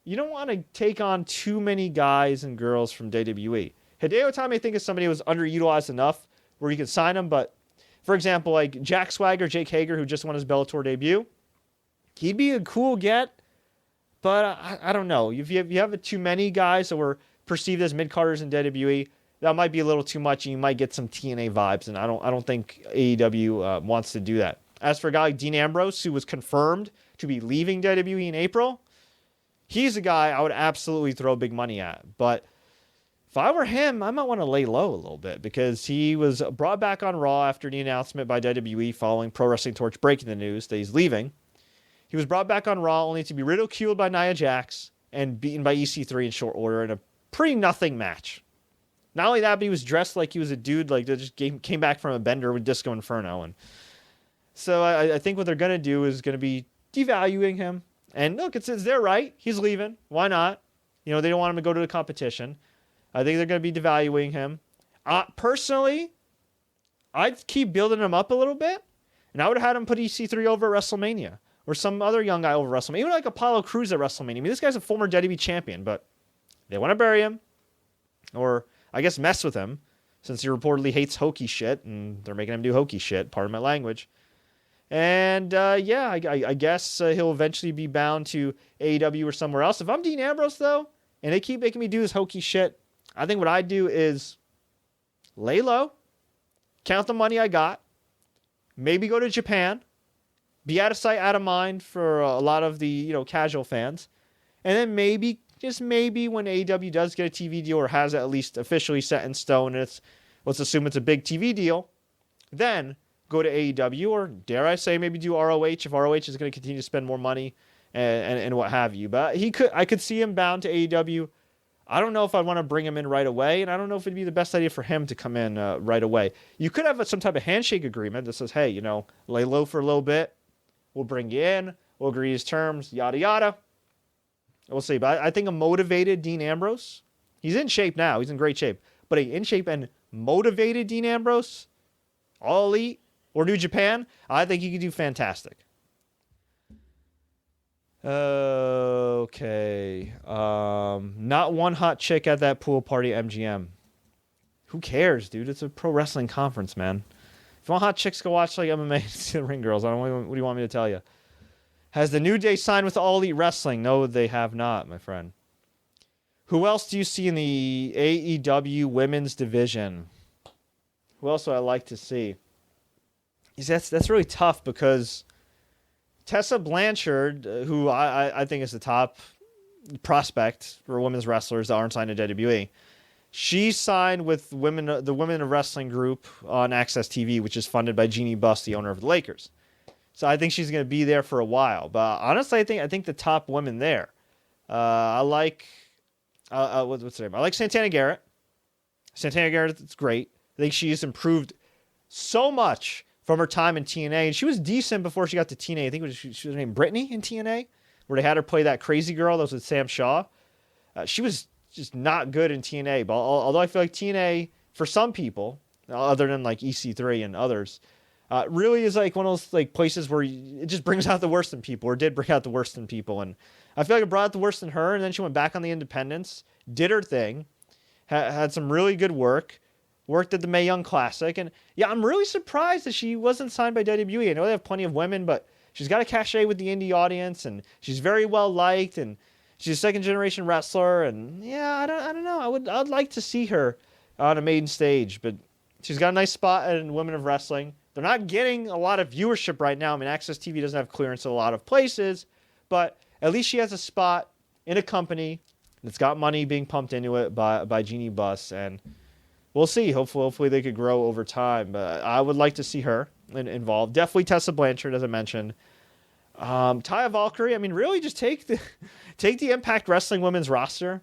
you don't want to take on too many guys and girls from WWE. Hideo Itami, I think, is somebody who was underutilized enough where you can sign him, but, for example, like Jack Swagger, Jake Hager, who just won his Bellator debut, he'd be a cool get. But I don't know. If you have too many guys that were perceived as mid-carders in WWE, that might be a little too much, and you might get some TNA vibes. And I don't think AEW wants to do that. As for a guy like Dean Ambrose, who was confirmed to be leaving WWE in April, he's a guy I would absolutely throw big money at. But if I were him, I might want to lay low a little bit because he was brought back on Raw after the announcement by WWE following Pro Wrestling Torch breaking the news that he's leaving. He was brought back on Raw only to be ridiculed by Nia Jax and beaten by EC3 in short order in a pretty nothing match. Not only that, but he was dressed like he was a dude that just came back from a bender with Disco Inferno. And so I think what they're going to do is going to be devaluing him. And look, it's their right. He's leaving. Why not? They don't want him to go to the competition. I think they're going to be devaluing him. Personally, I'd keep building him up a little bit. And I would have had him put EC3 over at WrestleMania. or some other young guy over WrestleMania. Even like Apollo Crews at WrestleMania. I mean, this guy's a former WWE champion, but they want to bury him, or I guess mess with him, since he reportedly hates hokey shit, and they're making him do hokey shit, pardon my language. And I guess he'll eventually be bound to AEW or somewhere else. If I'm Dean Ambrose, though, and they keep making me do this hokey shit, I think what I'd do is lay low, count the money I got, maybe go to Japan, be out of sight, out of mind for a lot of the casual fans, and then maybe, just maybe, when AEW does get a TV deal or has it at least officially set in stone, and let's assume it's a big TV deal, then go to AEW, or dare I say maybe do ROH if ROH is going to continue to spend more money and what have you. But I could see him bound to AEW. I don't know if I'd want to bring him in right away, and I don't know if it'd be the best idea for him to come in right away. You could have some type of handshake agreement that says, hey, lay low for a little bit. We'll bring you in. We'll agree his terms, yada, yada. We'll see. But I think a motivated Dean Ambrose, he's in shape now. He's in great shape. But a in shape and motivated Dean Ambrose, All Elite, or New Japan, I think he could do fantastic. Okay. Not one hot chick at that pool party at MGM. Who cares, dude? It's a pro wrestling conference, man. If you want hot chicks, go watch like MMA see the Ring Girls. What do you want me to tell you? Has the New Day signed with All Elite Wrestling? No, they have not, my friend. Who else do you see in the AEW women's division? Who else would I like to see? That's really tough because Tessa Blanchard, who I think is the top prospect for women's wrestlers that aren't signed to WWE, she signed with the Women of Wrestling group on Access TV, which is funded by Jeannie Buss, the owner of the Lakers. So I think she's going to be there for a while. But honestly, I think the top women there. I like what's her name? I like Santana Garrett. Santana Garrett is great. I think she's improved so much from her time in TNA, and she was decent before she got to TNA. I think she was named Brittany in TNA, where they had her play that crazy girl that was with Sam Shaw. She was just not good in TNA, but although I feel like TNA, for some people, other than like EC3 and others, really is like one of those like places where it just brings out the worst in people, or did bring out the worst in people. And I feel like it brought out the worst in her, and then she went back on the independents, did her thing, had some really good worked at the Mae Young Classic. And yeah, I'm really surprised that she wasn't signed by WWE. I know they have plenty of women, but she's got a cachet with the indie audience, and she's very well liked, and she's a second generation wrestler. And yeah, I don't know. I'd like to see her on a main stage, but she's got a nice spot in Women of Wrestling. They're not getting a lot of viewership right now. I mean, Access TV doesn't have clearance in a lot of places, but at least she has a spot in a company that's got money being pumped into it by Jeannie Buss, and we'll see. Hopefully they could grow over time. But I would like to see her involved. Definitely Tessa Blanchard, as I mentioned. Taya Valkyrie. I mean, really just take the Impact Wrestling women's roster,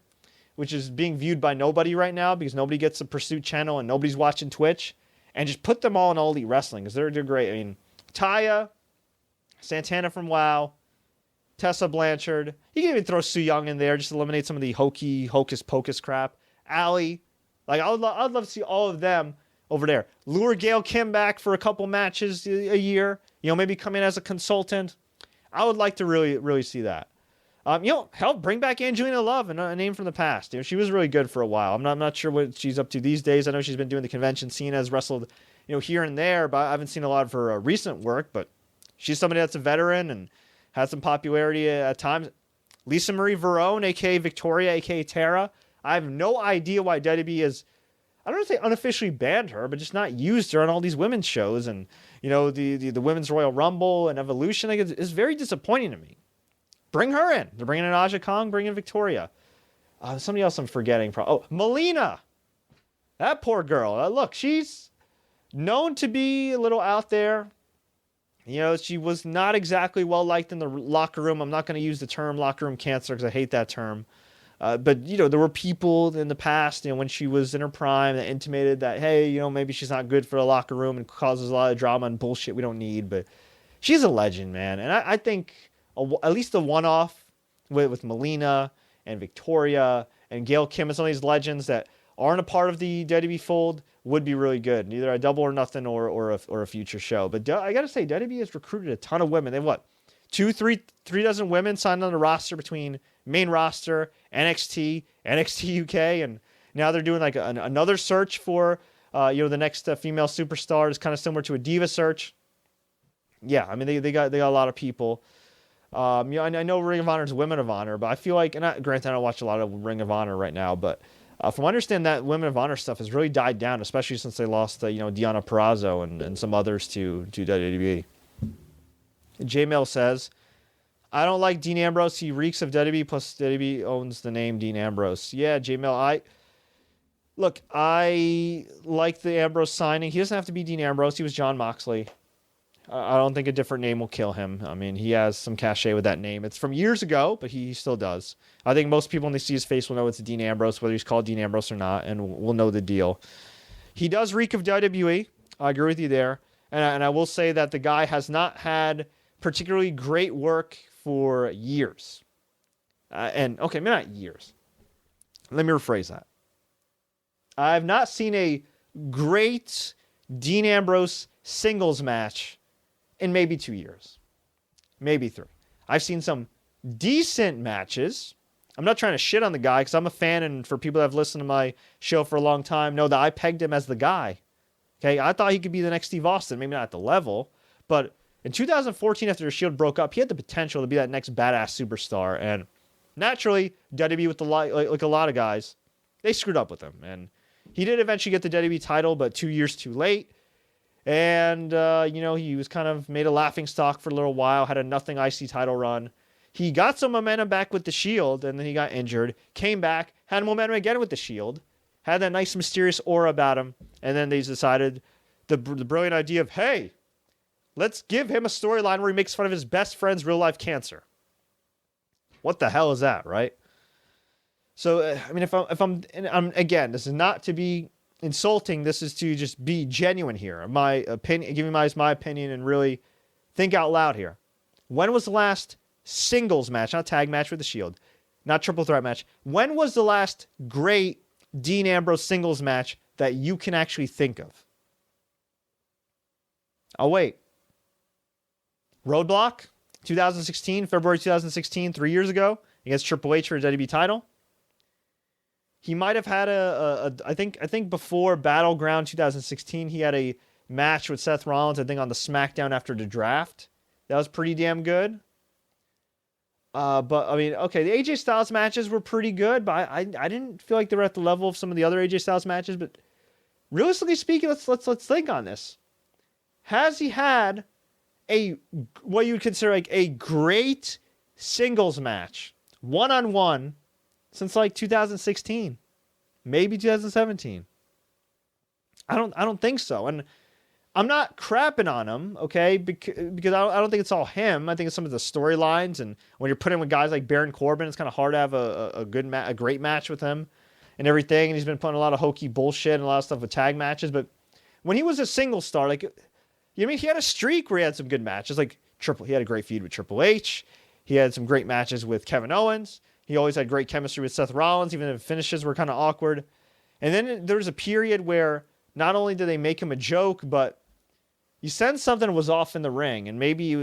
which is being viewed by nobody right now because nobody gets a Pursuit channel and nobody's watching Twitch, and just put them all in All Elite Wrestling because they're great. I mean, Taya, Santana from WoW, Tessa Blanchard. You can even throw Su Yung in there, just eliminate some of the hocus pocus crap. Allie. Like, I'd love to see all of them over there. Lure Gail Kim back for a couple matches a year. Maybe come in as a consultant. I would like to really, really see that. Help bring back Angelina Love, a name from the past. She was really good for a while. I'm not sure what she's up to these days. I know she's been doing the convention scene, has wrestled, here and there, but I haven't seen a lot of her recent work. But she's somebody that's a veteran and has some popularity at times. Lisa Marie Verone, a.k.a. Victoria, a.k.a. Tara. I have no idea why WWE has, I don't want to say unofficially banned her, but just not used her on all these women's shows. And, the Women's Royal Rumble and Evolution. Like, it's very disappointing to me. Bring her in. They're bringing in Aja Kong, bringing in Victoria. Somebody else I'm forgetting. Melina. That poor girl. Look, she's known to be a little out there. She was not exactly well liked in the locker room. I'm not going to use the term locker room cancer because I hate that term. But, there were people in the past, when she was in her prime that intimated that, hey, maybe she's not good for the locker room and causes a lot of drama and bullshit we don't need. But she's a legend, man. And I think at least the one-off with Melina and Victoria and Gail Kim and some of these legends that aren't a part of the WWE fold would be really good. Either a Double or Nothing or a future show. But I got to say, WWE has recruited a ton of women. They have, three dozen women signed on the roster between main roster, NXT, NXT UK, and now they're doing like another search for the next female superstar. Is kind of similar to a diva search. Yeah, I mean they got a lot of people. I know Ring of Honor is Women of Honor, but I feel like, and granted I don't watch a lot of Ring of Honor right now, but from what I understand, that Women of Honor stuff has really died down, especially since they lost Deonna Purrazzo and some others to WWE. J-Mail says, I don't like Dean Ambrose. He reeks of WWE, plus WWE owns the name Dean Ambrose. Yeah, J-Mail, I like the Ambrose signing. He doesn't have to be Dean Ambrose. He was John Moxley. I don't think a different name will kill him. I mean, he has some cachet with that name. It's from years ago, but he still does. I think most people, when they see his face, will know it's Dean Ambrose, whether he's called Dean Ambrose or not, and we'll know the deal. He does reek of WWE. I agree with you there. And I will say that the guy has not had particularly great work for years. Okay, maybe not years. Let me rephrase that. I've not seen a great Dean Ambrose singles match in maybe 2 years. Maybe 3. I've seen some decent matches. I'm not trying to shit on the guy because I'm a fan, and for people that have listened to my show for a long time know that I pegged him as the guy. Okay, I thought he could be the next Steve Austin, maybe not at the level, but in 2014 after the Shield broke up, he had the potential to be that next badass superstar, and naturally, WWE with like a lot of guys, they screwed up with him, and he did eventually get the WWE title, but 2 years too late. And, he was kind of made a laughingstock for a little while, had a nothing IC title run. He got some momentum back with the Shield, and then he got injured, came back, had momentum again with the Shield, had that nice mysterious aura about him, and then they decided the brilliant idea of, hey, let's give him a storyline where he makes fun of his best friend's real-life cancer. What the hell is that, right? So, I mean, if I'm again, this is not to be insulting, this is to just be genuine here. My opinion, giving my opinion, and really think out loud here. When was the last singles match, not tag match with the Shield, not triple threat match? When was the last great Dean Ambrose singles match that you can actually think of? I'll wait. Roadblock, 2016, February 2016, 3 years ago, against Triple H for a WWE title. He might have had I think before Battleground 2016, he had a match with Seth Rollins, I think on the SmackDown after the draft. That was pretty damn good. But I mean, okay, the AJ Styles matches were pretty good, but I didn't feel like they were at the level of some of the other AJ Styles matches. But realistically speaking, let's think on this. Has he had what you would consider like a great singles match, one-on-one, since like 2016, maybe 2017? I don't think so. And I'm not crapping on him, okay? Because I don't think it's all him. I think it's some of the storylines, and when you're putting with guys like Baron Corbin, it's kind of hard to have a great match with him and everything. And he's been putting a lot of hokey bullshit and a lot of stuff with tag matches. But when he was a single star, like, you know, he had a streak where he had some good matches. Like he had a great feud with Triple H. He had some great matches with Kevin Owens. He always had great chemistry with Seth Rollins, even if finishes were kind of awkward. And then there was a period where not only did they make him a joke, but you sense something was off in the ring. And maybe,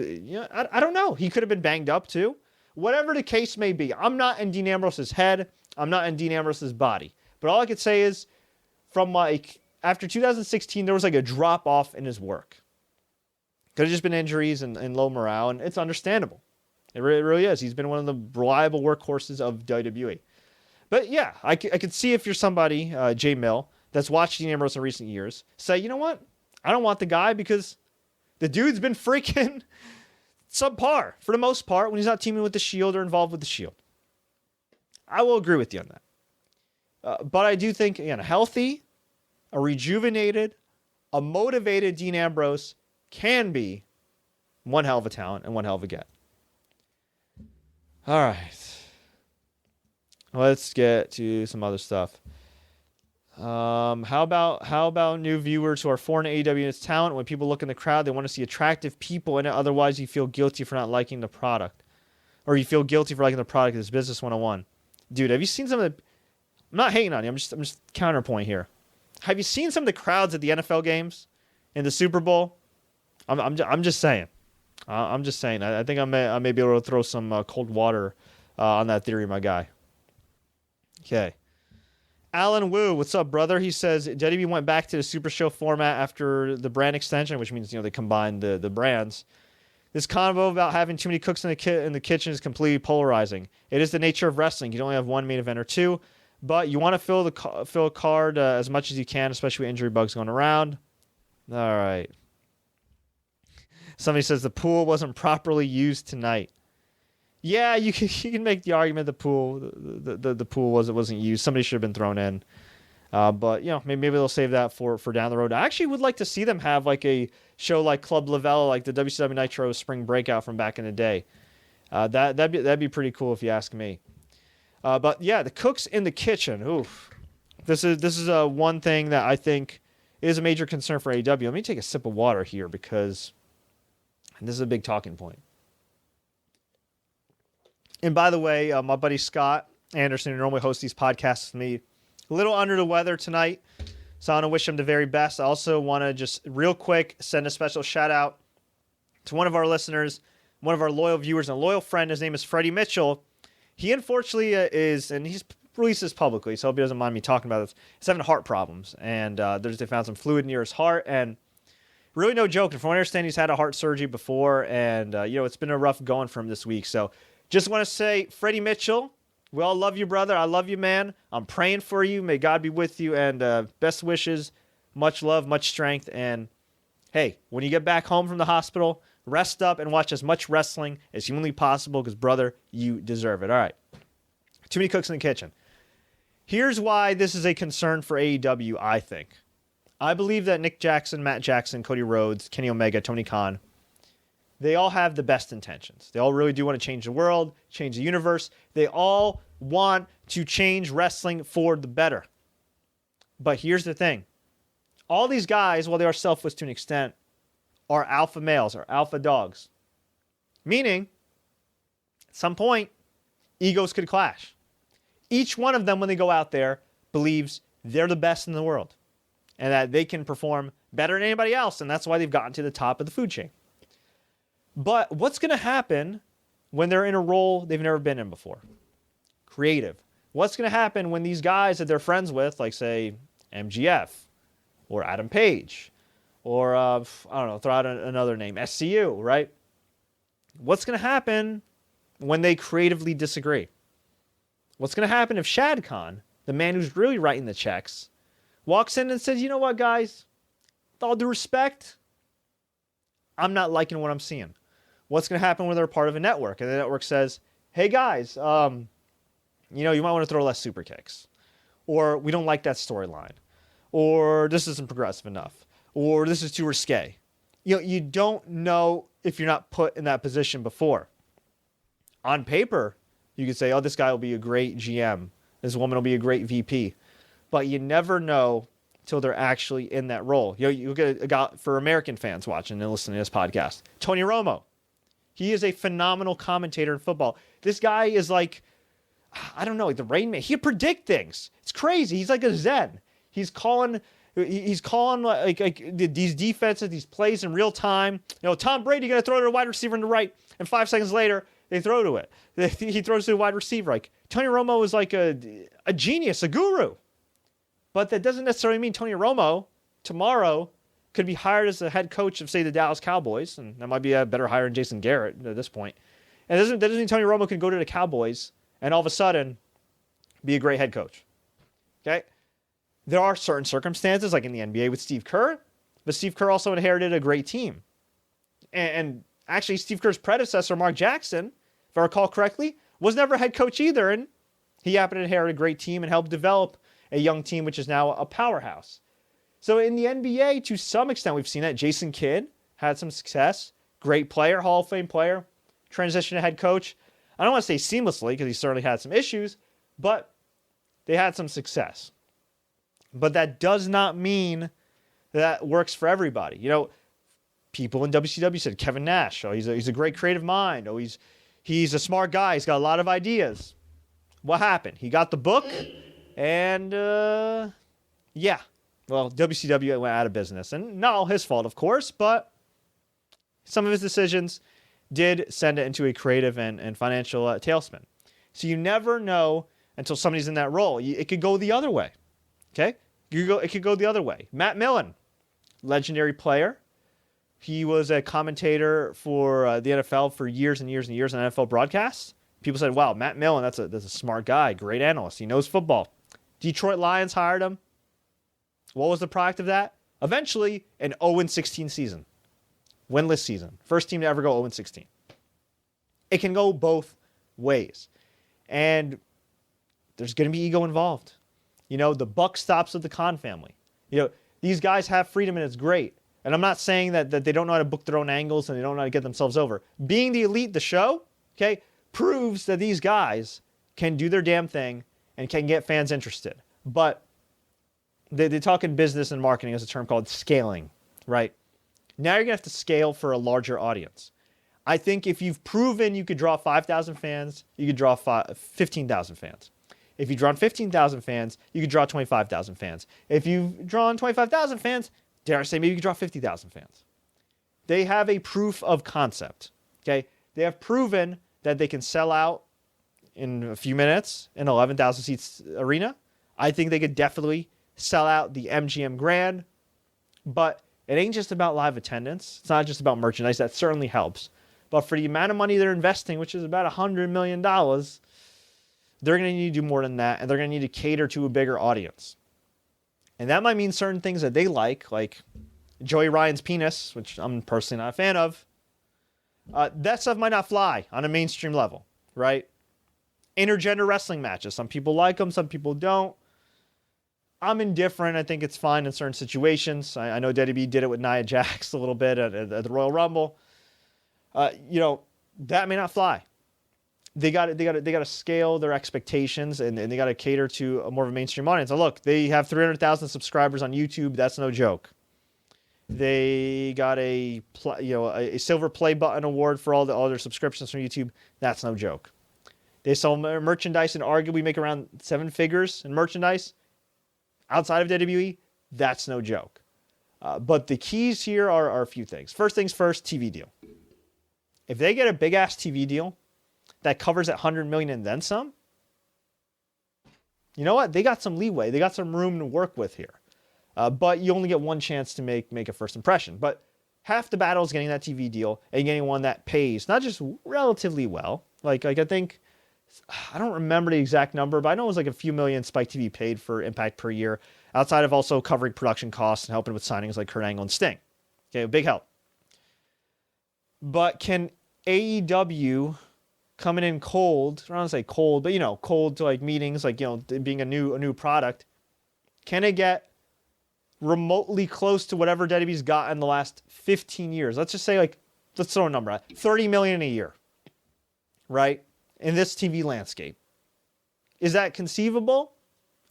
I don't know. He could have been banged up too. Whatever the case may be. I'm not in Dean Ambrose's head. I'm not in Dean Ambrose's body. But all I could say is, from like, after 2016, there was like a drop off in his work. Could have just been injuries and low morale, and it's understandable. It really is. He's been one of the reliable workhorses of WWE. But yeah, I could see if you're somebody, Jay Mill, that's watched Dean Ambrose in recent years, say, you know what? I don't want the guy because the dude's been freaking subpar for the most part when he's not teaming with the Shield or involved with the Shield. I will agree with you on that. But I do think, again, a healthy, a rejuvenated, a motivated Dean Ambrose can be one hell of a talent and one hell of a get. All right. Let's get to some other stuff. How about new viewers who are foreign to AEW and its talent? When people look in the crowd, they want to see attractive people in it. Otherwise, you feel guilty for not liking the product. Or you feel guilty for liking the product. It's Business 101. Dude, have you seen some of the... I'm not hating on you. I'm just counterpoint here. Have you seen some of the crowds at the NFL games? In the Super Bowl? I'm just saying. I'm just saying. I think I may be able to throw some cold water on that theory, my guy. Okay. Alan Wu, what's up, brother? He says WWE went back to the Super Show format after the brand extension, which means they combined the brands. This convo about having too many cooks in the kitchen is completely polarizing. It is the nature of wrestling. You only have one main event or two, but you want to fill a card as much as you can, especially with injury bugs going around. All right. Somebody says the pool wasn't properly used tonight. Yeah, you can make the argument the pool wasn't used. Somebody should have been thrown in. But maybe they'll save that for down the road. I actually would like to see them have like a show like Club Lavelle, like the WCW Nitro Spring Breakout from back in the day. That'd be pretty cool if you ask me. But yeah, the cooks in the kitchen. Oof. This is one thing that I think is a major concern for AEW. Let me take a sip of water here because this is a big talking point. And by the way, my buddy Scott Anderson, who normally hosts these podcasts with me, a little under the weather tonight, so I want to wish him the very best. I also want to just real quick send a special shout out to one of our listeners, one of our loyal viewers, and a loyal friend. His name is Freddie Mitchell. He unfortunately is, and he's released this publicly, so I hope he doesn't mind me talking about this. He's having heart problems, and they found some fluid near his heart, and really no joke. And from what I understand, he's had a heart surgery before, and it's been a rough going for him this week. So just want to say, Freddie Mitchell, we all love you, brother. I love you, man. I'm praying for you. May God be with you, and best wishes, much love, much strength. And hey, when you get back home from the hospital, rest up and watch as much wrestling as humanly possible because, brother, you deserve it. All right. Too many cooks in the kitchen. Here's why this is a concern for AEW, I think. I believe that Nick Jackson, Matt Jackson, Cody Rhodes, Kenny Omega, Tony Khan, they all have the best intentions. They all really do want to change the world, change the universe. They all want to change wrestling for the better. But here's the thing. All these guys, while they are selfless to an extent, are alpha males, are alpha dogs. Meaning, at some point, egos could clash. Each one of them, when they go out there, believes they're the best in the world and that they can perform better than anybody else, and that's why they've gotten to the top of the food chain. But what's going to happen when they're in a role they've never been in before? Creative. What's going to happen when these guys that they're friends with, like, say, MGF or Adam Page or, I don't know, throw out another name, SCU, right? What's going to happen when they creatively disagree? What's going to happen if Shad Khan, the man who's really writing the checks, walks in and says, you know what, guys? With all due respect, I'm not liking what I'm seeing. What's going to happen when they're part of a network? And the network says, hey, guys, you might want to throw less super kicks. Or we don't like that storyline. Or this isn't progressive enough. Or this is too risque. You don't know if you're not put in that position before. On paper, you could say, oh, this guy will be a great GM. This woman will be a great VP. But you never know till they're actually in that role. You get a guy, for American fans watching and listening to this podcast, Tony Romo. He is a phenomenal commentator in football. This guy is like, I don't know, like the Rain Man. He can predict things. It's crazy. He's like a Zen. He's calling like these defenses, these plays in real time. Tom Brady going to throw to a wide receiver in the right, and 5 seconds later, they throw to it. He throws to a wide receiver. Like, Tony Romo is like a genius, a guru. But that doesn't necessarily mean Tony Romo tomorrow could be hired as the head coach of, say, the Dallas Cowboys, and that might be a better hire than Jason Garrett at this point. And that doesn't mean Tony Romo can go to the Cowboys and all of a sudden be a great head coach. Okay? There are certain circumstances, like in the NBA with Steve Kerr, but Steve Kerr also inherited a great team. And actually, Steve Kerr's predecessor, Mark Jackson, if I recall correctly, was never a head coach either, and he happened to inherit a great team and help develop a young team, which is now a powerhouse. So in the NBA, to some extent, we've seen that. Jason Kidd had some success. Great player, Hall of Fame player. Transitioned to head coach. I don't want to say seamlessly, because he certainly had some issues, but they had some success. But that does not mean that works for everybody. People in WCW said Kevin Nash, he's a great creative mind. He's a smart guy. He's got a lot of ideas. What happened? He got the book, and WCW went out of business. And not all his fault, of course, but some of his decisions did send it into a creative and financial tailspin. So you never know until somebody's in that role. It could go the other way. Okay? It could go the other way. Matt Millen, legendary player. He was a commentator for the NFL for years and years and years on NFL broadcasts. People said, wow, Matt Millen, that's a smart guy, great analyst. He knows football. Detroit Lions hired him. What was the product of that? Eventually, an 0-16 season. Winless season. First team to ever go 0-16. It can go both ways. And there's going to be ego involved. The buck stops with the Khan family. These guys have freedom and it's great. And I'm not saying that they don't know how to book their own angles and they don't know how to get themselves over. Being the elite, the show, okay, proves that these guys can do their damn thing and can get fans interested. But they talk in business and marketing. There's a term called scaling, right? Now you're going to have to scale for a larger audience. I think if you've proven you could draw 5,000 fans, you could draw 15,000 fans. If you draw 15,000 fans, you could draw 25,000 fans. If you've drawn 25,000 fans, dare I say, maybe you could draw 50,000 fans. They have a proof of concept, okay? They have proven that they can sell out in a few minutes in 11,000 seats arena. I think they could definitely sell out the MGM Grand, but it ain't just about live attendance. It's not just about merchandise. That certainly helps. But for the amount of money they're investing, which is about $100 million, they're going to need to do more than that, and they're going to need to cater to a bigger audience. And that might mean certain things that they like Joey Ryan's penis, which I'm personally not a fan of. That stuff might not fly on a mainstream level, right? Intergender wrestling matches. Some people like them, some people don't. I'm indifferent. I think it's fine in certain situations. I know WWE did it with Nia Jax a little bit at the Royal Rumble. That may not fly. They got to scale their expectations and they got to cater to a more of a mainstream audience. Now look, they have 300,000 subscribers on YouTube. That's no joke. They got a silver play button award for all their subscriptions from YouTube. That's no joke. They sell merchandise and arguably make around 7 figures in merchandise outside of WWE. That's no joke. But the keys here are a few things. First things first, TV deal. If they get a big ass TV deal that covers that $100 million and then some, you know what? They got some leeway. They got some room to work with here. But you only get one chance to make a first impression. But half the battle is getting that TV deal and getting one that pays, not just relatively well. Like I think, I don't remember the exact number, but I know it was like a few million Spike TV paid for Impact per year, outside of also covering production costs and helping with signings like Kurt Angle and Sting. Okay, a big help. But can AEW coming in cold, I don't want to say cold, but cold to like meetings, like, being a new product, can it get remotely close to whatever WWE's got in the last 15 years? Let's just say, let's throw a number at $30 million a year, right? In this TV landscape. Is that conceivable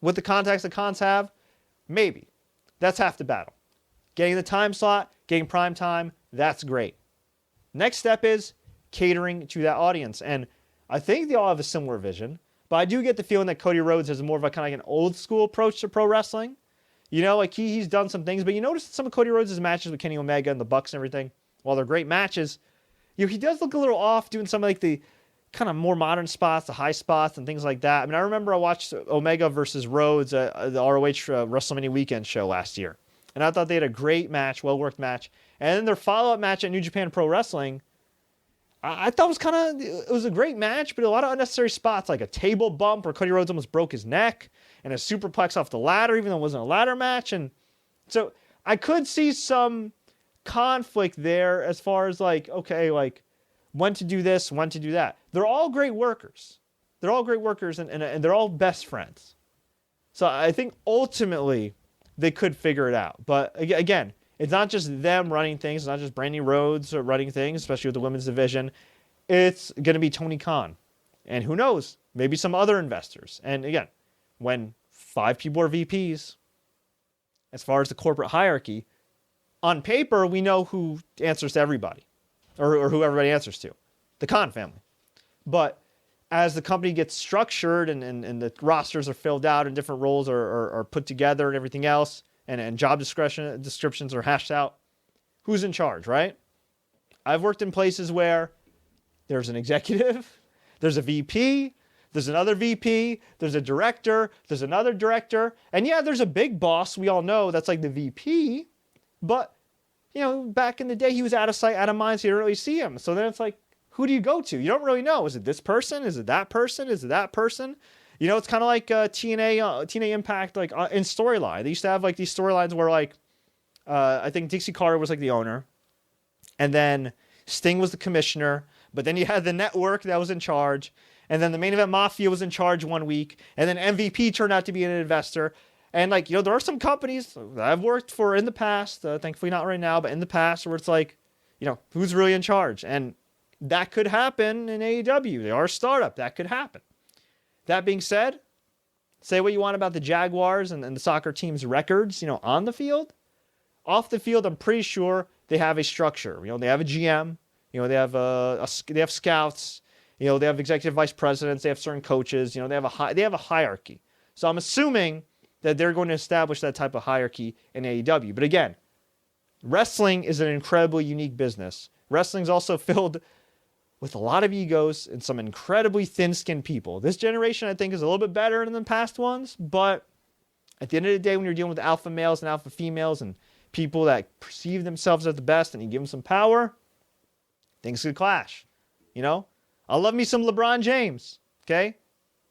with the contacts the cons have? Maybe. That's half the battle. Getting the time slot, getting prime time, that's great. Next step is catering to that audience. And I think they all have a similar vision, but I do get the feeling that Cody Rhodes has more of a kind of like an old school approach to pro wrestling. He's done some things, but you notice some of Cody Rhodes' matches with Kenny Omega and the Bucks and everything, while they're great matches, he does look a little off doing some of the kind of more modern spots, the high spots and things like that. I mean, I remember I watched Omega versus Rhodes at the ROH WrestleMania weekend show last year. And I thought they had a great match, well-worked match. And then their follow-up match at New Japan Pro Wrestling, I thought it was a great match, but a lot of unnecessary spots, like a table bump where Cody Rhodes almost broke his neck, and a superplex off the ladder, even though it wasn't a ladder match. And so I could see some conflict there as far as when to do this, when to do that. They're all great workers. And they're all best friends. So I think ultimately they could figure it out. But again, it's not just them running things. It's not just Brandy Rhodes running things, especially with the women's division. It's going to be Tony Khan. And who knows, maybe some other investors. And again, when 5 people are VPs, as far as the corporate hierarchy, on paper, we know who answers to everybody. Or who everybody answers to. The Khan family. But as the company gets structured and the rosters are filled out and different roles are put together and everything else, and job descriptions are hashed out, who's in charge, right? I've worked in places where There's an executive. There's a VP. There's another VP. There's a director. There's another director. And yeah, there's a big boss. We all know that's like the VP. But, back in the day, he was out of sight, out of mind, so you don't really see him. So then it's like, who do you go to? You don't really know. Is it this person? Is it that person? Is it that person? It's kind of like TNA Impact, like in storyline. They used to have like these storylines where like, I think Dixie Carter was like the owner. And then Sting was the commissioner. But then you had the network that was in charge. And then the Main Event Mafia was in charge one week. And then MVP turned out to be an investor. And like, there are some companies that I've worked for in the past, thankfully not right now, but in the past where it's like, who's really in charge? And that could happen in AEW. They are a startup. That could happen. That being said, say what you want about the Jaguars and the soccer team's records, on the field. Off the field, I'm pretty sure they have a structure. They have a GM. They have they have scouts. They have executive vice presidents. They have certain coaches. They have a hierarchy. So I'm assuming that they're going to establish that type of hierarchy in AEW. But again, wrestling is an incredibly unique business. Wrestling's also filled with a lot of egos and some incredibly thin-skinned people. This generation, I think, is a little bit better than the past ones. But at the end of the day, when you're dealing with alpha males and alpha females and people that perceive themselves as the best and you give them some power, things could clash. I love me some LeBron James, okay?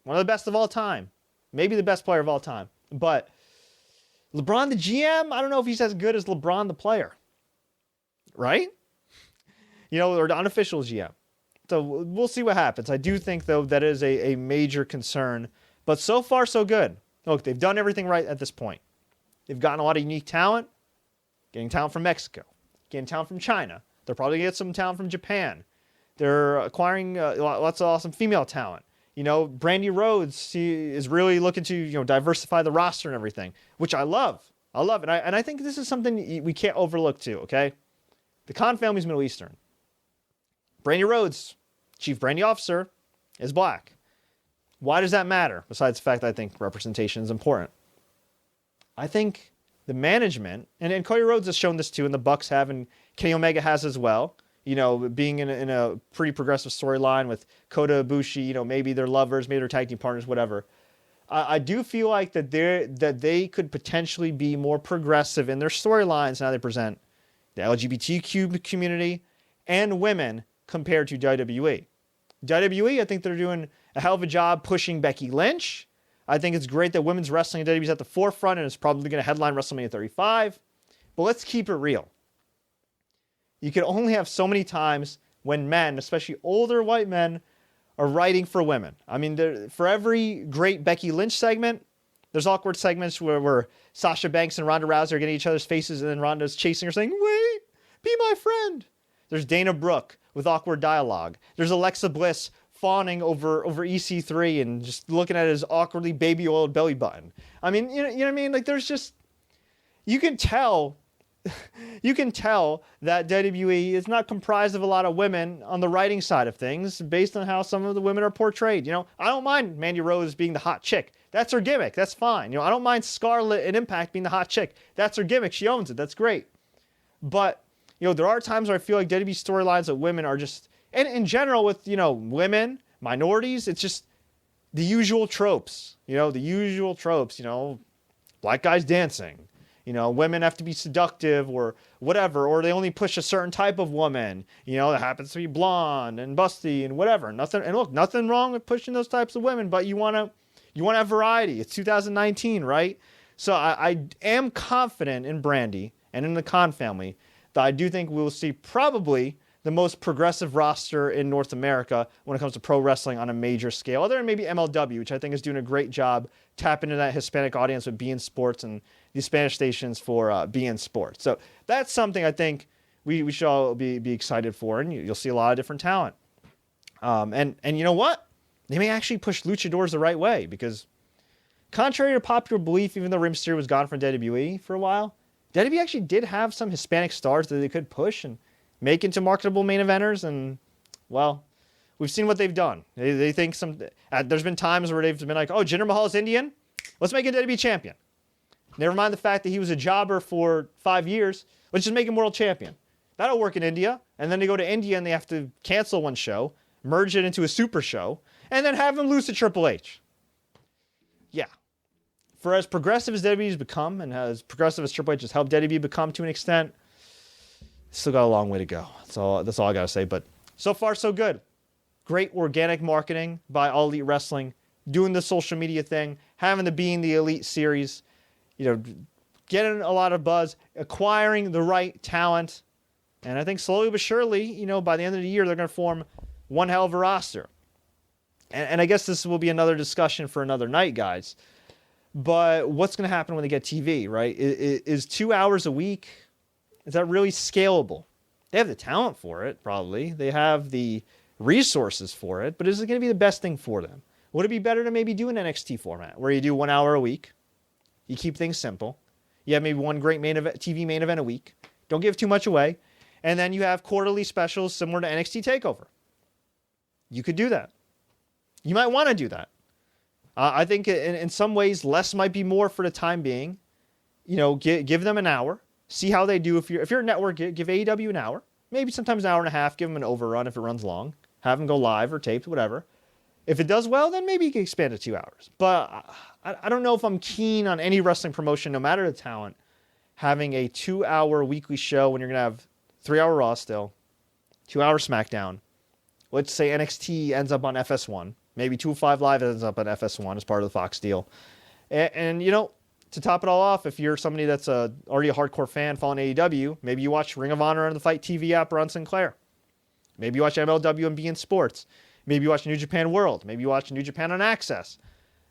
One of the best of all time. Maybe the best player of all time. But LeBron the GM, I don't know if he's as good as LeBron the player. Right? Or the unofficial GM. So we'll see what happens. I do think, though, that is a major concern. But so far, so good. Look, they've done everything right at this point. They've gotten a lot of unique talent. Getting talent from Mexico. Getting talent from China. They're probably going to get some talent from Japan. They're acquiring lots of awesome female talent. Brandy Rhodes, she is really looking to, diversify the roster and everything, which I love. I love it. And I think this is something we can't overlook too, okay? The Khan family's Middle Eastern. Brandy Rhodes, chief brandy officer, is black. Why does that matter? Besides the fact that I think representation is important. I think the management, and Cody Rhodes has shown this too, and the Bucks have, and Kenny Omega has as well. Being in a pretty progressive storyline with Kota Ibushi, maybe they're lovers, maybe they're tag team partners, whatever. I do feel like that they could potentially be more progressive in their storylines and how they present the LGBTQ community and women compared to WWE. WWE, I think they're doing a hell of a job pushing Becky Lynch. I think it's great that women's wrestling in WWE is at the forefront and is probably going to headline WrestleMania 35. But let's keep it real. You can only have so many times when men, especially older white men, are writing for women. I mean, for every great Becky Lynch segment, there's awkward segments where Sasha Banks and Ronda Rousey are getting each other's faces and then Ronda's chasing her saying, "Wait, be my friend." There's Dana Brooke with awkward dialogue. There's Alexa Bliss fawning over EC3 and just looking at his awkwardly baby-oiled belly button. I mean, you know what I mean? Like, there's just... You can tell that WWE is not comprised of a lot of women on the writing side of things based on how some of the women are portrayed. I don't mind Mandy Rose being the hot chick. That's her gimmick. That's fine. I don't mind Scarlett in Impact being the hot chick. That's her gimmick. She owns it. That's great. But, there are times where I feel like WWE storylines of women are just, and in general with, women, minorities, it's just the usual tropes. Black guys dancing. Women have to be seductive or whatever, or they only push a certain type of woman, that happens to be blonde and busty and whatever. Nothing wrong with pushing those types of women, but you want to have variety. It's 2019, right? So I am confident in Brandy and in the Khan family that I do think we will see probably the most progressive roster in North America when it comes to pro wrestling on a major scale, other than maybe MLW, which I think is doing a great job tapping into that Hispanic audience with beIN Sports and the Spanish stations for beIN Sports. So that's something I think we should all be excited for, and you'll see a lot of different talent. And you know what? They may actually push luchadors the right way, because contrary to popular belief, even though Rey Mysterio was gone from WWE for a while, WWE actually did have some Hispanic stars that they could push and make into marketable main eventers, and, well, we've seen what they've done. They think there's been times where they've been like, oh, Jinder Mahal's Indian? Let's make him WWE champion. Never mind the fact that he was a jobber for 5 years. Let's just make him world champion. That'll work in India. And then they go to India and they have to cancel one show merge it into a super show, and then have him lose to Triple H. Yeah. For as progressive as WWE has become, and as progressive as Triple H has helped WWE become to an extent, still got a long way to go. That's all I got to say. But so far, so good. Great organic marketing by All Elite Wrestling, doing the social media thing, having the Being the Elite series, getting a lot of buzz, acquiring the right talent. And I think slowly but surely, by the end of the year, they're going to form one hell of a roster. And I guess this will be another discussion for another night, guys. But what's going to happen when they get TV, right? Is 2 hours a week, is that really scalable? They have the talent for it, probably. They have the resources for it. But is it going to be the best thing for them? Would it be better to maybe do an NXT format where you do 1 hour a week? You keep things simple. You have maybe one great TV main event a week. Don't give too much away. And then you have quarterly specials similar to NXT TakeOver. You could do that. You might want to do that. I think in some ways, less might be more for the time being. Give them an hour. See how they do. If you're a network, give AEW an hour. Maybe sometimes an hour and a half. Give them an overrun if it runs long. Have them go live or taped, whatever. If it does well, then maybe you can expand to 2 hours. But I don't know if I'm keen on any wrestling promotion, no matter the talent, having a 2 hour weekly show when you're going to have 3 hour Raw still, 2 hour SmackDown. Let's say NXT ends up on FS1. Maybe 205 Live ends up on FS1 as part of the Fox deal. And to top it all off, if you're somebody that's already a hardcore fan following AEW, maybe you watch Ring of Honor on the Fight TV app or on Sinclair. Maybe you watch MLW and beIN Sports. Maybe you watch New Japan World. Maybe you watch New Japan on Access.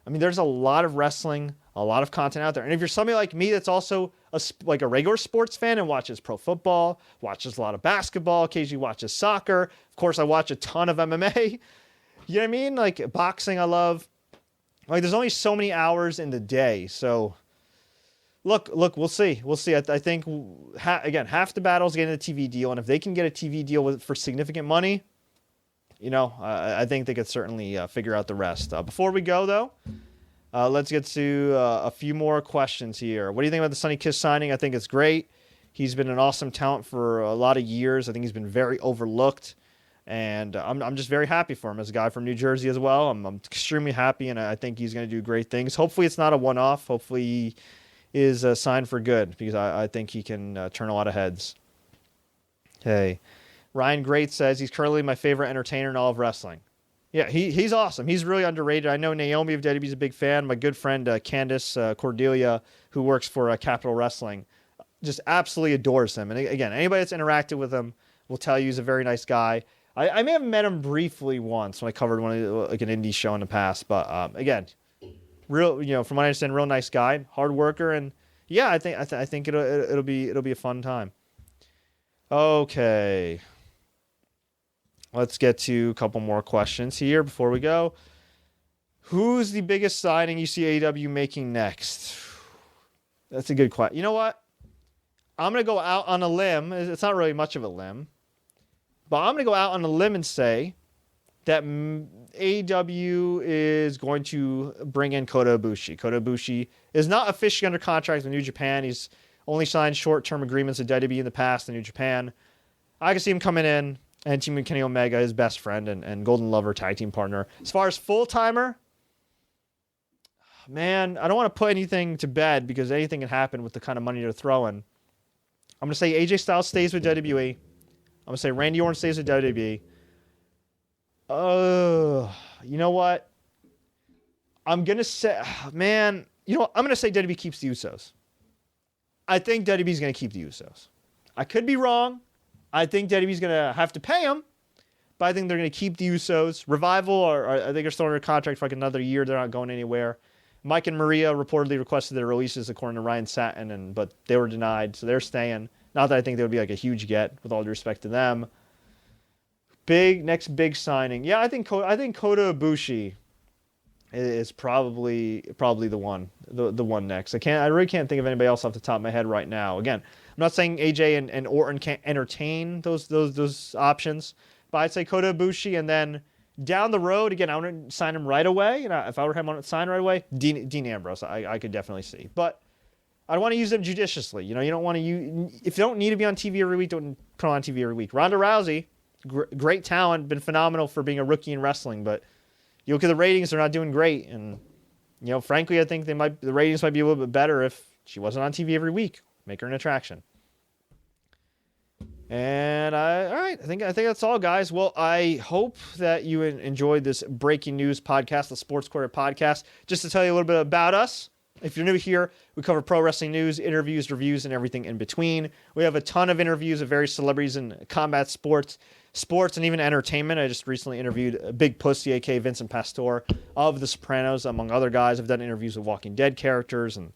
I mean, there's a lot of wrestling, a lot of content out there. And if you're somebody like me that's also a regular sports fan and watches pro football, watches a lot of basketball, occasionally watches soccer. Of course, I watch a ton of MMA. You know what I mean? Like boxing, I love. Like there's only so many hours in the day. So look, we'll see. I think, again, half the battle is getting a TV deal. And if they can get a TV deal for significant money, I think they could certainly figure out the rest. Before we go, though, let's get to a few more questions here. What do you think about the Sonny Kiss signing? I think it's great. He's been an awesome talent for a lot of years. I think he's been very overlooked. And I'm just very happy for him as a guy from New Jersey as well. I'm extremely happy, and I think he's going to do great things. Hopefully it's not a one-off. Hopefully he is signed for good, because I think he can turn a lot of heads. Okay. Ryan Great says he's currently my favorite entertainer in all of wrestling. Yeah, he's awesome. He's really underrated. I know Naomi of WWE is a big fan. My good friend Candace Cordelia, who works for Capital Wrestling, just absolutely adores him. And again, anybody that's interacted with him will tell you he's a very nice guy. I may have met him briefly once when I covered one of an indie show in the past, but again, real, from what I understand, real nice guy, hard worker, and yeah, I think it'll be a fun time. Okay, let's get to a couple more questions here before we go. Who's the biggest signing you see AEW making next? That's a good question. You know what? I'm gonna go out on a limb. It's not really much of a limb. But I'm going to go out on a limb and say that AEW is going to bring in Kota Ibushi. Kota Ibushi is not officially under contract with New Japan. He's only signed short-term agreements with WWE in the past in New Japan. I can see him coming in and teaming Kenny Omega, his best friend and Golden Lover tag team partner. As far as full-timer, man, I don't want to put anything to bed because anything can happen with the kind of money they're throwing. I'm going to say AJ Styles stays with WWE. I'm going to say Randy Orton stays with WWE. You know what? I'm going to say, man, I'm going to say WWE keeps the Usos. I think WWE's going to keep the Usos. I could be wrong. I think WWE's going to have to pay them, but I think they're going to keep the Usos. Revival, I think they're still under contract for like another year. They're not going anywhere. Mike and Maria reportedly requested their releases according to Ryan Satin, but they were denied, so they're staying. Not that I think they would be like a huge get, with all due respect to them. Next big signing. Yeah, I think Kota Ibushi is probably the one one next. I really can't think of anybody else off the top of my head right now. Again, I'm not saying AJ and Orton can't entertain those options, but I'd say Kota Ibushi, and then down the road, again, I wouldn't sign him right away. If I were him, I wouldn't sign right away. Dean Ambrose, I could definitely see, but I want to use them judiciously. You don't want to use, if you don't need to be on TV every week, don't put on TV every week. Ronda Rousey, great talent, been phenomenal for being a rookie in wrestling, but you look at the ratings, they're not doing great. And, frankly, I think the ratings might be a little bit better if she wasn't on TV every week. Make her an attraction. And all right, I think that's all, guys. Well, I hope that you enjoyed this breaking news podcast, the Sports Courier Podcast. Just to tell you a little bit about us, if you're new here, we cover pro wrestling news, interviews, reviews, and everything in between. We have a ton of interviews of various celebrities in combat sports, and even entertainment. I just recently interviewed Big Pussy, a.k.a. Vincent Pastore of The Sopranos, among other guys. I've done interviews with Walking Dead characters and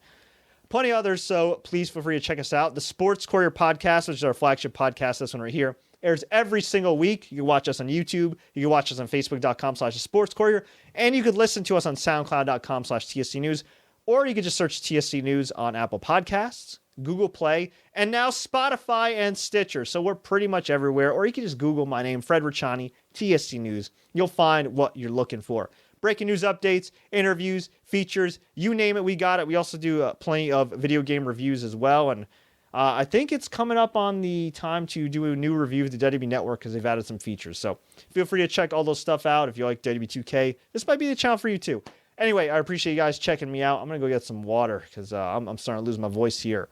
plenty others, so please feel free to check us out. The Sports Courier Podcast, which is our flagship podcast, this one right here, airs every single week. You can watch us on YouTube. You can watch us on Facebook.com/sportscourier. And you could listen to us on SoundCloud.com/TSC News. Or you could just search TSC News on Apple Podcasts, Google Play, and now Spotify and Stitcher. So we're pretty much everywhere. Or you can just Google my name, Fred Richani, TSC News. You'll find what you're looking for. Breaking news updates, interviews, features, you name it, we got it. We also do plenty of video game reviews as well. And I think it's coming up on the time to do a new review of the WWE Network because they've added some features. So feel free to check all those stuff out. If you like WWE 2K, this might be the channel for you too. Anyway, I appreciate you guys checking me out. I'm going to go get some water because I'm starting to lose my voice here.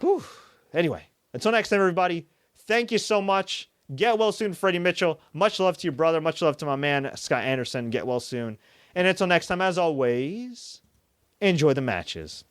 Whew. Anyway, until next time, everybody, thank you so much. Get well soon, Freddie Mitchell. Much love to your brother. Much love to my man, Scott Anderson. Get well soon. And until next time, as always, enjoy the matches.